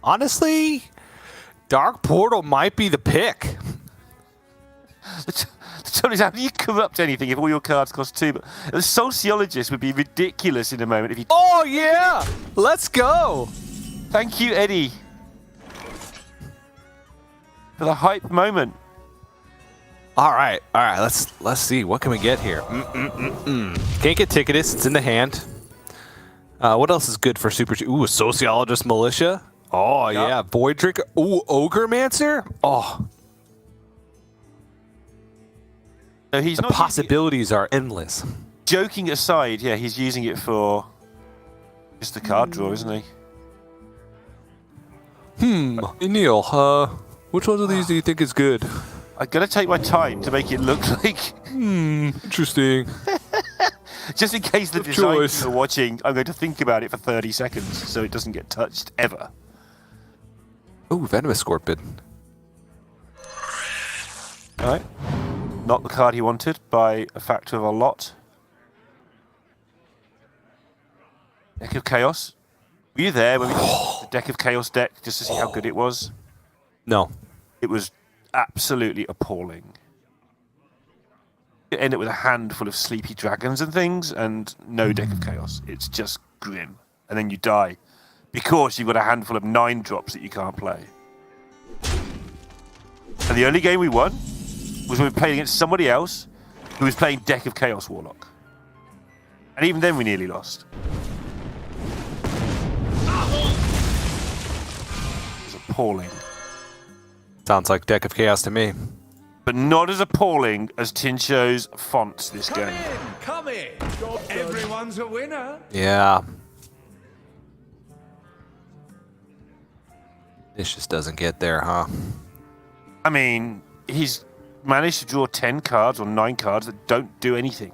Honestly, Dark Portal might be the pick. The trouble is, how do you corrupt anything if all your cards cost 2? But the sociologist would be ridiculous in a moment if you. Oh yeah, let's go. Thank you, Eddie, for the hype moment. All right. Let's see. What can we get here? Can't get Ticketus. It's in the hand. What else is good for Super? Ooh, Sociologist Militia. Oh yeah, Void Drinker. Ooh, Ogremancer. Oh, No, he's the not possibilities are endless. joking aside, yeah, he's using it for just the card draw, isn't he? Neil, which ones of these do you think is good? I'm gonna take my time to make it look like, Interesting. just in case the Good designers choice. are watching, I'm going to think about it for 30 seconds so it doesn't get touched ever. Ooh, Venomous Scorpion. All right, not the card he wanted by a factor of a lot. Deck of Chaos. Were you there when we did the Deck of Chaos deck just to see how good it was? No. It was absolutely appalling. You end up with a handful of sleepy dragons and things and no Deck of Chaos. It's just grim. And then you die because you've got a handful of 9-drops that you can't play. And the only game we won was when we played against somebody else who was playing Deck of Chaos Warlock. And even then we nearly lost. appalling. Sounds like Deck of Chaos to me. But not as appalling as Tincho's fonts this game. Come in. Everyone's a winner. Yeah. This just doesn't get there, huh? I mean, he's managed to draw 10 cards or 9 cards that don't do anything.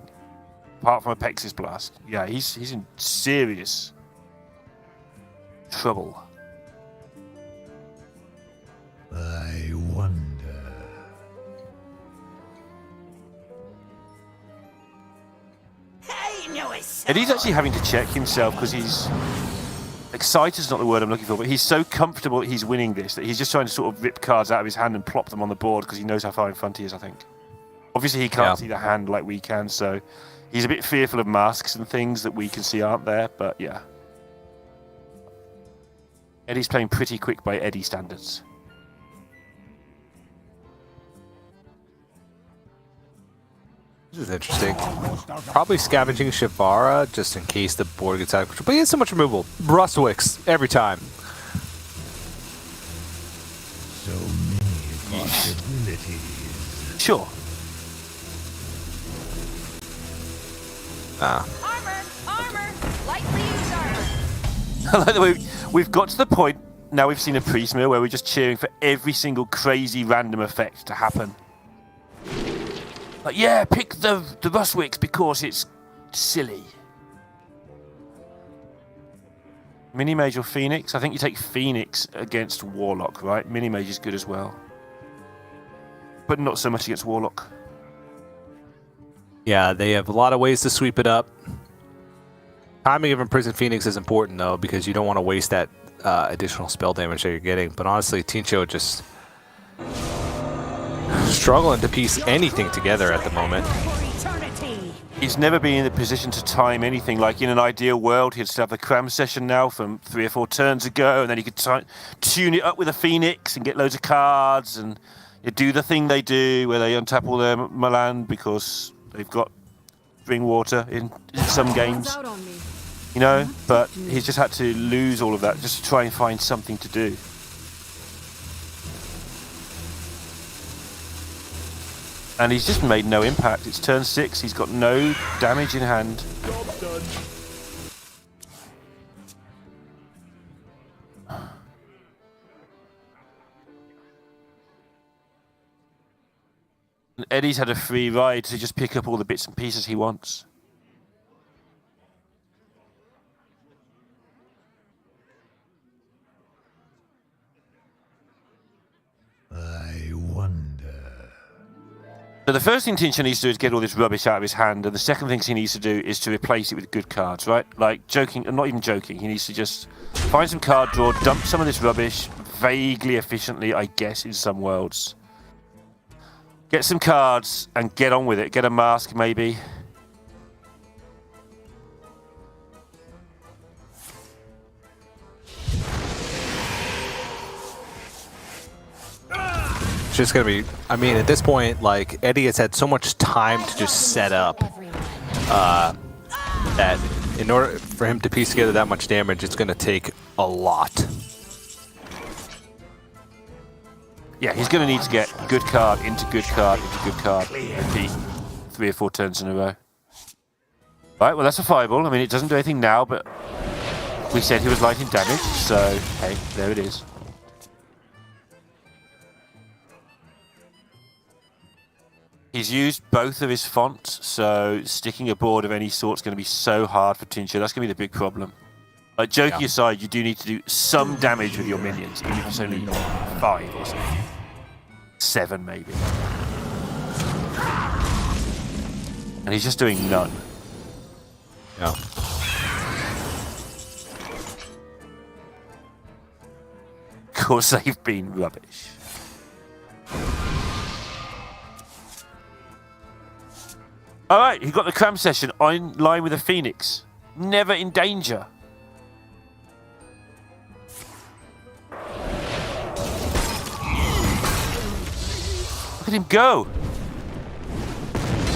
Apart from a Pexis Blast. Yeah, he's in serious trouble. I wonder. Eddie's actually having to check himself because he's... Excited's not the word I'm looking for, but he's so comfortable that he's winning this that he's just trying to sort of rip cards out of his hand and plop them on the board because he knows how far in front he is, I think. Obviously, he can't see the hand like we can, so he's a bit fearful of masks and things that we can see aren't there, but yeah. Eddie's playing pretty quick by Eddie standards. This is interesting. Probably scavenging Shivara just in case the board gets out of control. But he has so much removal. Brustwicks every time. So many possibilities. Sure. Armor! Lightly used armor! I like the way we've got to the point now we've seen a pre-smear where we're just cheering for every single crazy random effect to happen. Like, yeah, pick the Rustwicks because it's silly. Mini-Mage or Phoenix? I think you take Phoenix against Warlock, right? Mini-Mage is good as well. But not so much against Warlock. Yeah, they have a lot of ways to sweep it up. Timing of Imprisoned Phoenix is important, though, because you don't want to waste that additional spell damage that you're getting. But honestly, Tincho just struggling to piece anything together at the moment. He's never been in the position to time anything. Like in an ideal world, he'd still have the cram session now from 3 or 4 turns ago, and then he could tune it up with a Phoenix and get loads of cards, and you do the thing they do where they untap all their land because they've got spring water in some games. You know, but he's just had to lose all of that just to try and find something to do. And he's just made no impact. It's turn 6. He's got no damage in hand. And Eddie's had a free ride to just pick up all the bits and pieces he wants. I wonder. So the first thing Tincho needs to do is get all this rubbish out of his hand, and the second thing he needs to do is to replace it with good cards, right? Like joking, not even joking, he needs to just find some card draw, dump some of this rubbish vaguely efficiently, I guess, in some worlds. Get some cards and get on with it. Get a mask, maybe. It's just going to be, I mean, at this point, like, Eddie has had so much time to just set up that in order for him to piece together that much damage, it's going to take a lot. Yeah, he's going to need to get good card into good card into good card. Repeat 3 or 4 turns in a row. Right, well, that's a fireball. I mean, it doesn't do anything now, but we said he was light in damage, so, hey, there it is. He's used both of his fonts, so sticking a board of any sort is going to be so hard for Tincho. That's going to be the big problem. Like, joking aside, you do need to do some damage with your minions, even if it's only 5 or something. 7, maybe. And he's just doing none. Yeah. Of course, they've been rubbish. Alright, he got the cram session on line with a Phoenix. Never in danger. Look at him go.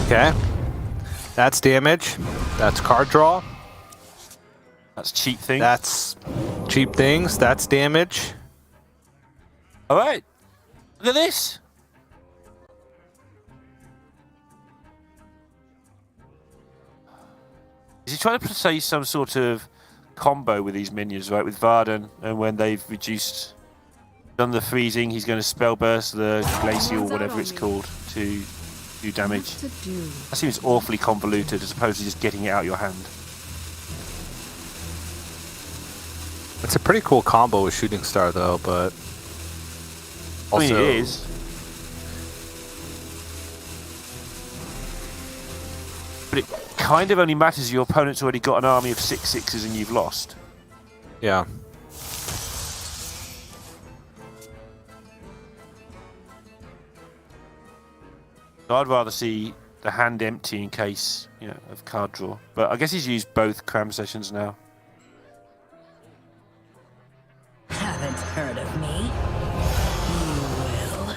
Okay. That's damage. That's card draw. That's cheap things. That's cheap things. That's damage. All right. Look at this. Is he trying to say some sort of combo with these minions, right? With Varden, and when they've done the freezing, he's going to spell burst the glacial, whatever it's called, to do damage. That seems awfully convoluted as opposed to just getting it out your hand. It's a pretty cool combo with Shooting Star, though, but also... I mean, it is. But it kind of only matters if your opponent's already got an army of 6/6s and you've lost. Yeah. I'd rather see the hand empty in case, of card draw. But I guess he's used both cram sessions now. Haven't heard of me? You will.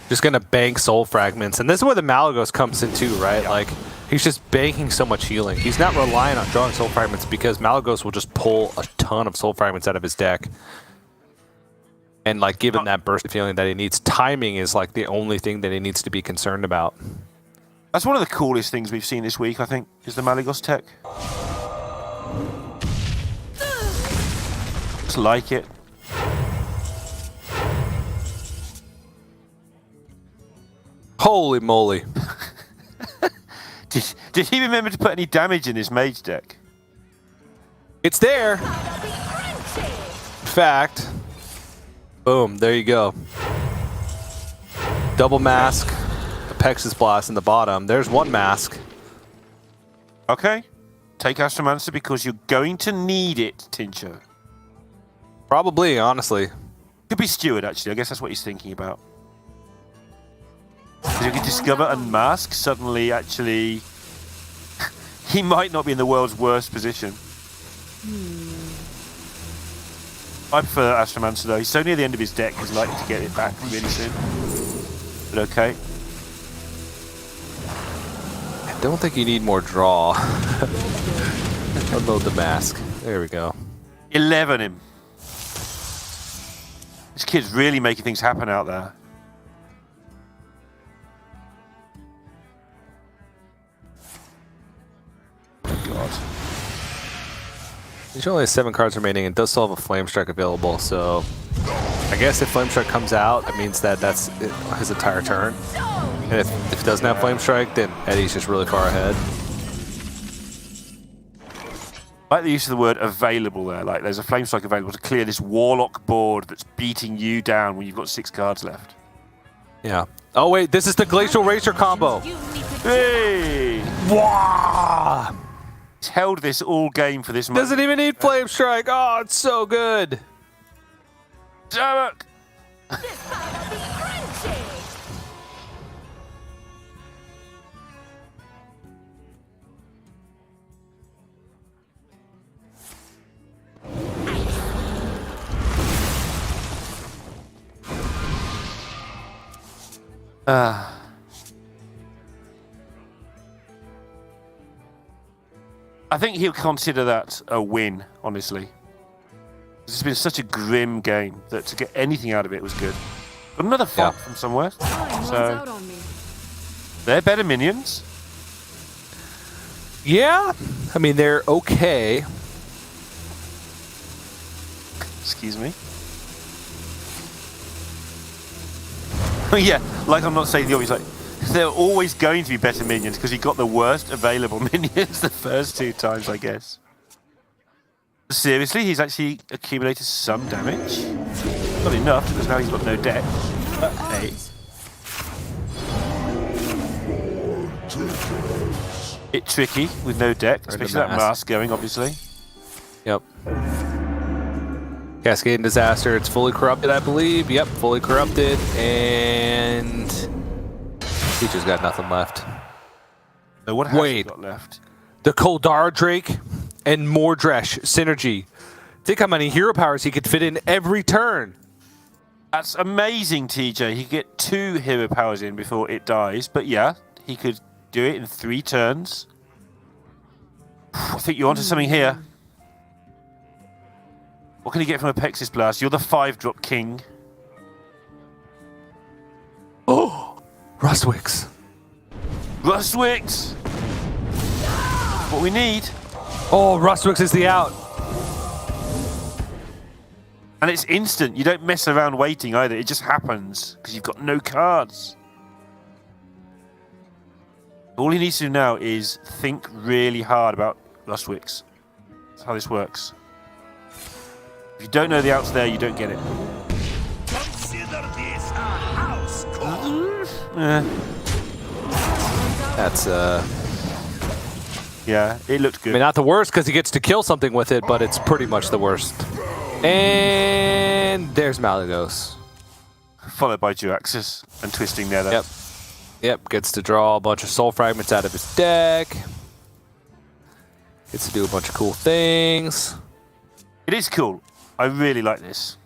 Just gonna bank soul fragments, and this is where the Malagos comes in too, right? Yeah. Like, he's just banking so much healing. He's not relying on drawing soul fragments because Malagos will just pull a ton of soul fragments out of his deck. And like, give him that burst feeling that he needs. Timing is like the only thing that he needs to be concerned about. That's one of the coolest things we've seen this week, I think, is the Malagos tech. Just like it. Holy moly. Did he remember to put any damage in his mage deck? It's there. Fact. Boom, there you go. Double mask, Apexis Blast in the bottom. There's one mask. Okay. Take Astromancer because you're going to need it, Tincho. Probably, honestly. Could be Steward, actually. I guess that's what he's thinking about. Because you can discover Unmask, suddenly, actually, he might not be in the world's worst position. I prefer Astromancer, though. He's so near the end of his deck, he's likely to get it back really soon. But okay. I don't think you need more draw. Unload the mask. There we go. 11 him. This kid's really making things happen out there. Oh God. He only has 7 cards remaining and does still have a Flame Strike available, so I guess if Flame Strike comes out, it means that that's his entire turn. And if he doesn't have Flame Strike, then Eddie's just really far ahead. I like the use of the word available there. Like, there's a Flame Strike available to clear this Warlock board that's beating you down when you've got 6 cards left. Yeah. Oh wait, this is the Glacial Racer combo. Hey! Wow! He's held this all game for this moment. Doesn't even need Flame Strike. Oh, it's so good. Jarek! I think he'll consider that a win, honestly. It's been such a grim game that to get anything out of it was good. Got another fight from somewhere. So they're better minions. Yeah. I mean, they're okay. Excuse me. Yeah, like I'm not saying the obvious, like, they're always going to be better minions because he got the worst available minions the first 2 times, I guess. Seriously, he's actually accumulated some damage. Not enough, because now he's got no deck. But hey. Bit tricky with no deck, especially that mask going, obviously. Yep. Cascading Disaster, it's fully corrupted, I believe. Yep, fully corrupted. And Teacher's got nothing left. So what has he got left? The Koldar Drake and Mordresh synergy. Think how many hero powers he could fit in every turn. That's amazing, TJ. He could get 2 hero powers in before it dies. But yeah, he could do it in 3 turns. I think you're onto something here. What can you get from a Pexis Blast? You're the 5-drop king. Oh, Rustwicks. Rustwicks! What we need. Oh, Rustwicks is the out. And it's instant. You don't mess around waiting either. It just happens because you've got no cards. All he needs to do now is think really hard about Rustwicks. That's how this works. If you don't know the outs there, you don't get it. Consider this a house call. That's Yeah, it looked I good. mean, not the worst because he gets to kill something with it, but it's pretty much the worst. And there's Malygos. Followed by Jiraxis and Twisting Nether. Yep, gets to draw a bunch of soul fragments out of his deck. Gets to do a bunch of cool things. It is cool. I really like this.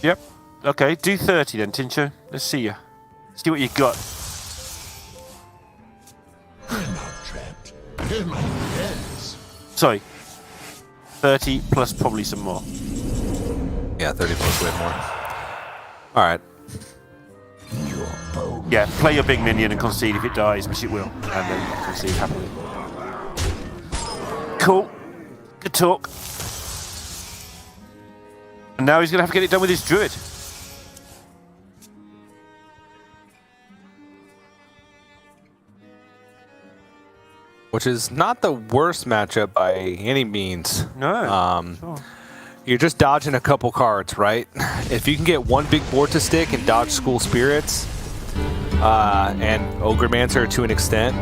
Yep. Okay, do 30 then, Tincho. Let's see you. See what you got. I'm not trapped. Hear my friends. Sorry. 30 plus probably some more. Yeah, 30 plus way more. All right. Yeah, play your big minion and concede if it dies, which it will. And then you concede happily. Cool. Good talk. And now he's going to have to get it done with his druid. Which is not the worst matchup by any means. No. Sure. You're just dodging a couple cards, right? If you can get one big board to stick and dodge School Spirits and Ogremancer to an extent,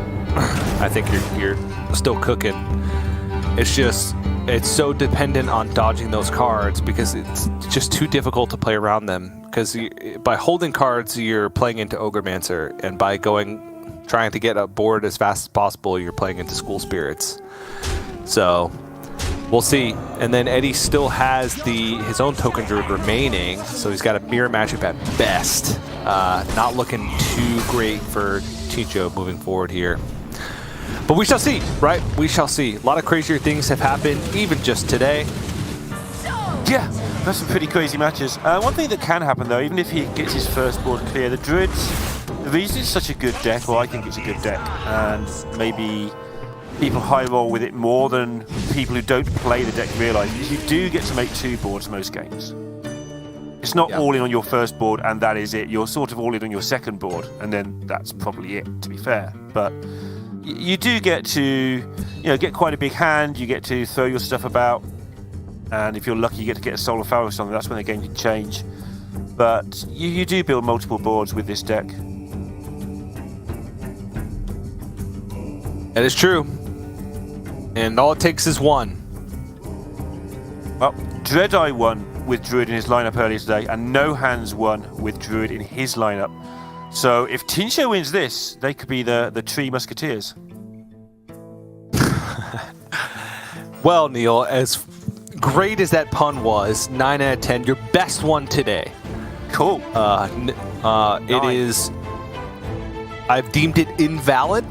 I think you're still cooking. It's just, it's so dependent on dodging those cards because it's just too difficult to play around them. Because by holding cards, you're playing into Ogremancer, and by trying to get a board as fast as possible, you're playing into School Spirits. So we'll see. And then Eddie still has his own token druid remaining, so he's got a mirror matchup at best. Not looking too great for Tincho moving forward here. But we shall see, right? We shall see. A lot of crazier things have happened, even just today. Yeah, that's some pretty crazy matches. One thing that can happen, though, even if he gets his first board clear, the druids, the reason it's such a good deck, or I think it's a good deck, and maybe people high roll with it more than people who don't play the deck realise, is you do get to make 2 boards most games. It's not all in on your first board and that is it. You're sort of all in on your second board, and then that's probably it, to be fair. But you do get to, get quite a big hand. You get to throw your stuff about, and if you're lucky, you get to get a Solar Pharaoh or something. That's when the game can change. But you do build multiple boards with this deck. That is true. And all it takes is one. Well, Dreadeye won with Druid in his lineup earlier today, and No Hands won with Druid in his lineup. So if Tincho wins this, they could be the Tree Musketeers. Well, Neil, as great as that pun was, 9 out of 10, your best one today. Cool. It is... I've deemed it invalid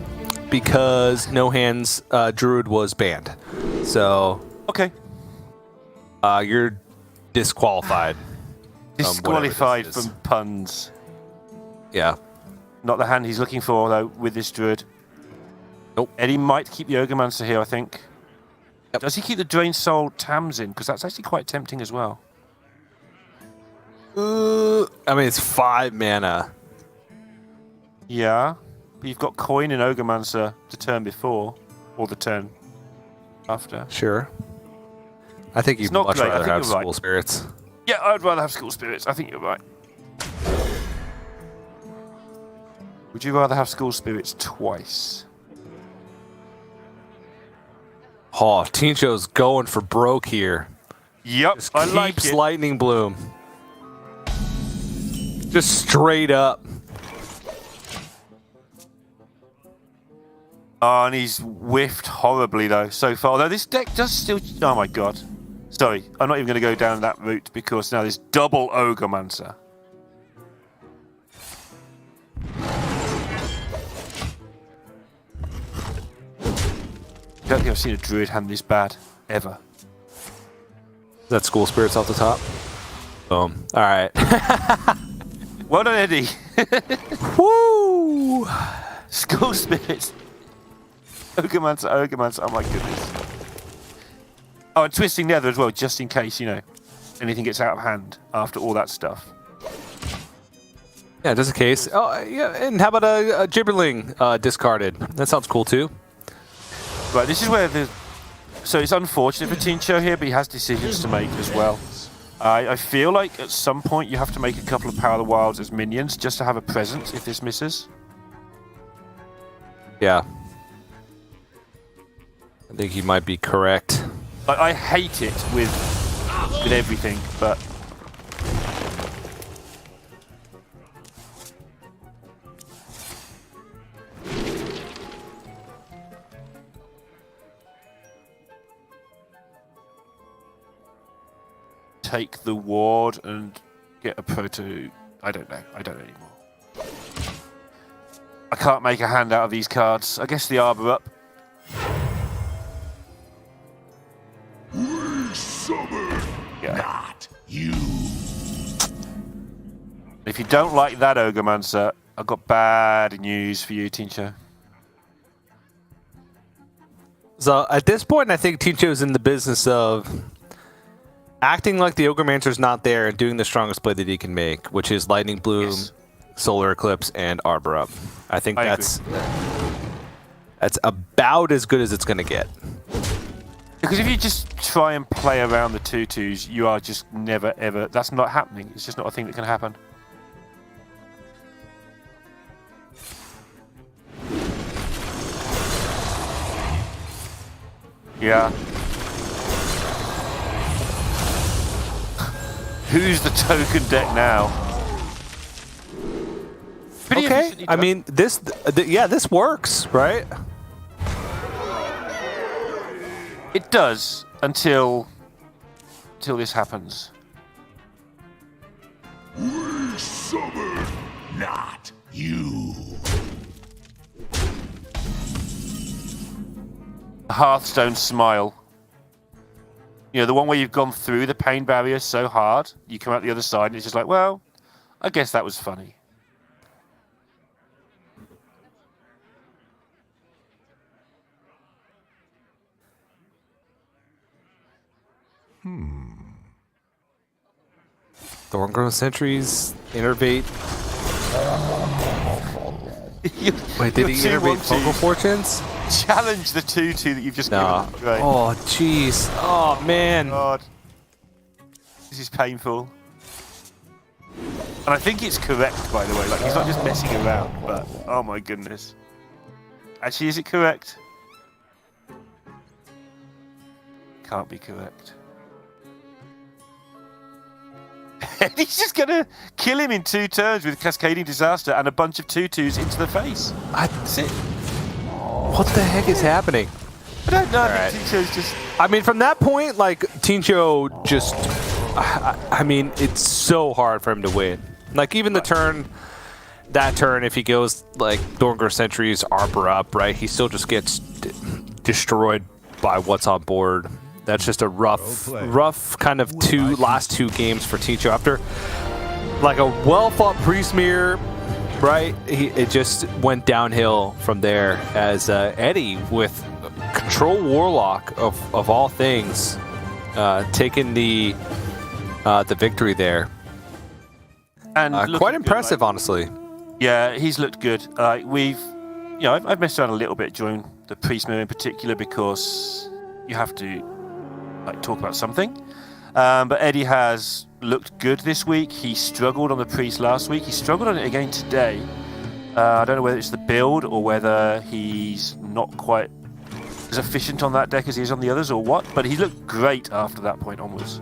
because No Hands Druid was banned. So... Okay. You're disqualified. Disqualified from puns. Yeah. Not the hand he's looking for, though, with this Druid. Nope. Eddie might keep the Ogremancer here, I think. Yep. Does he keep the Drain Soul Tams in? Because that's actually quite tempting as well. I mean, it's 5 mana. Yeah. But you've got Coin and Ogremancer the turn before, or the turn after. Sure. I think you'd not much great. I rather think have you're right. School Spirits. Yeah, I'd rather have School Spirits. I think you're right. Would you rather have School Spirits twice? Oh, Tincho's going for broke here. Yep, Just I keeps like it. Lightning Bloom. Just straight up. Oh, and he's whiffed horribly, though, so far. Although this deck does still... Oh, my God. Sorry, I'm not even going to go down that route because now there's double Ogremancer. I don't think I've seen a druid hand this bad, ever. That school spirits off the top. Boom. All right. Well done, Eddie. Woo! School spirits. Ogremancer, Ogremancer. Oh my goodness. Oh, and Twisting Nether as well, just in case, you know, anything gets out of hand after all that stuff. Yeah, just a case. Oh, yeah. And how about a Gibberling discarded? That sounds cool too. Right, this is where the... So it's unfortunate for Tincho here, but he has decisions to make as well. I feel like at some point you have to make a couple of Power of the Wilds as minions just to have a presence if this misses. Yeah. I think you might be correct. Like, I hate it with everything, but... Take the ward and get a proto... I don't know anymore. I can't make a hand out of these cards. I guess the Arbor up. Yeah. Not you. If you don't like that, Ogremancer, I've got bad news for you, Tincho. So at this point, I think Tincho's in the business of acting like the Ogremancer's not there and doing the strongest play that he can make, which is Lightning Bloom, Yes. Solar Eclipse, and Arbor Up. I think I that's about as good as it's going to get. Because if you just try and play around the 2/2s, you are just never, ever... That's not happening. It's just not a thing that can happen. Yeah. Who's the token deck now? Pretty Okay, efficiently I done. mean, this works, right? It does until this happens. We summoned, not you. Hearthstone smile. You know, the one where you've gone through the pain barrier so hard, you come out the other side and it's just like, well, I guess that was funny. Thorngrove Sentries, Innervate. Wait, did he Innervate Fungal Fortunes? Challenge the 2/2 that you've just No. given. Right. Oh, jeez. Oh, man. God. This is painful. And I think it's correct, by the way. Like, he's not just messing around, but oh my goodness. Actually, is it correct? Can't be correct. He's just gonna kill him in 2 turns with Cascading Disaster and a bunch of 2/2s into the face. That's it. What the heck is happening? I don't know. Right. Tincho's just... I mean, from that point, like, Tincho just... I mean, it's so hard for him to win. Like, even the turn... That turn, if he goes, like, Thorngrove Sentries, Arbor Up, right? He still just gets destroyed by what's on board. That's just a rough kind of last two games for Tincho. After, like, a well-fought Priestmere, right? It just went downhill from there as Eddie, with Control Warlock of all things, taking the victory there. And quite impressive, honestly. Yeah, he's looked good. I've messed around a little bit during the Priestmere in particular because you have to talk about something. But Eddie has looked good this week. He struggled on the Priest last week. He struggled on it again today. I don't know whether it's the build or whether he's not quite as efficient on that deck as he is on the others or what. But he looked great after that point onwards.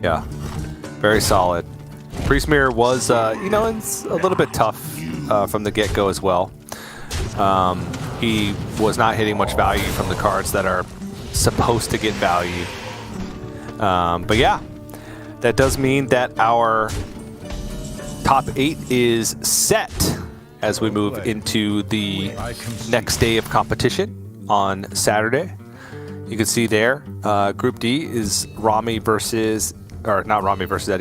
Yeah, very solid. Priestmere was, it's a little bit tough from the get-go as well. He was not hitting much value from the cards that are supposed to get value. But yeah, that does mean that our top 8 is set as we move into the next day of competition. on Saturday. You can see there, Group D is Rami versus, or not Rami versus Eddie,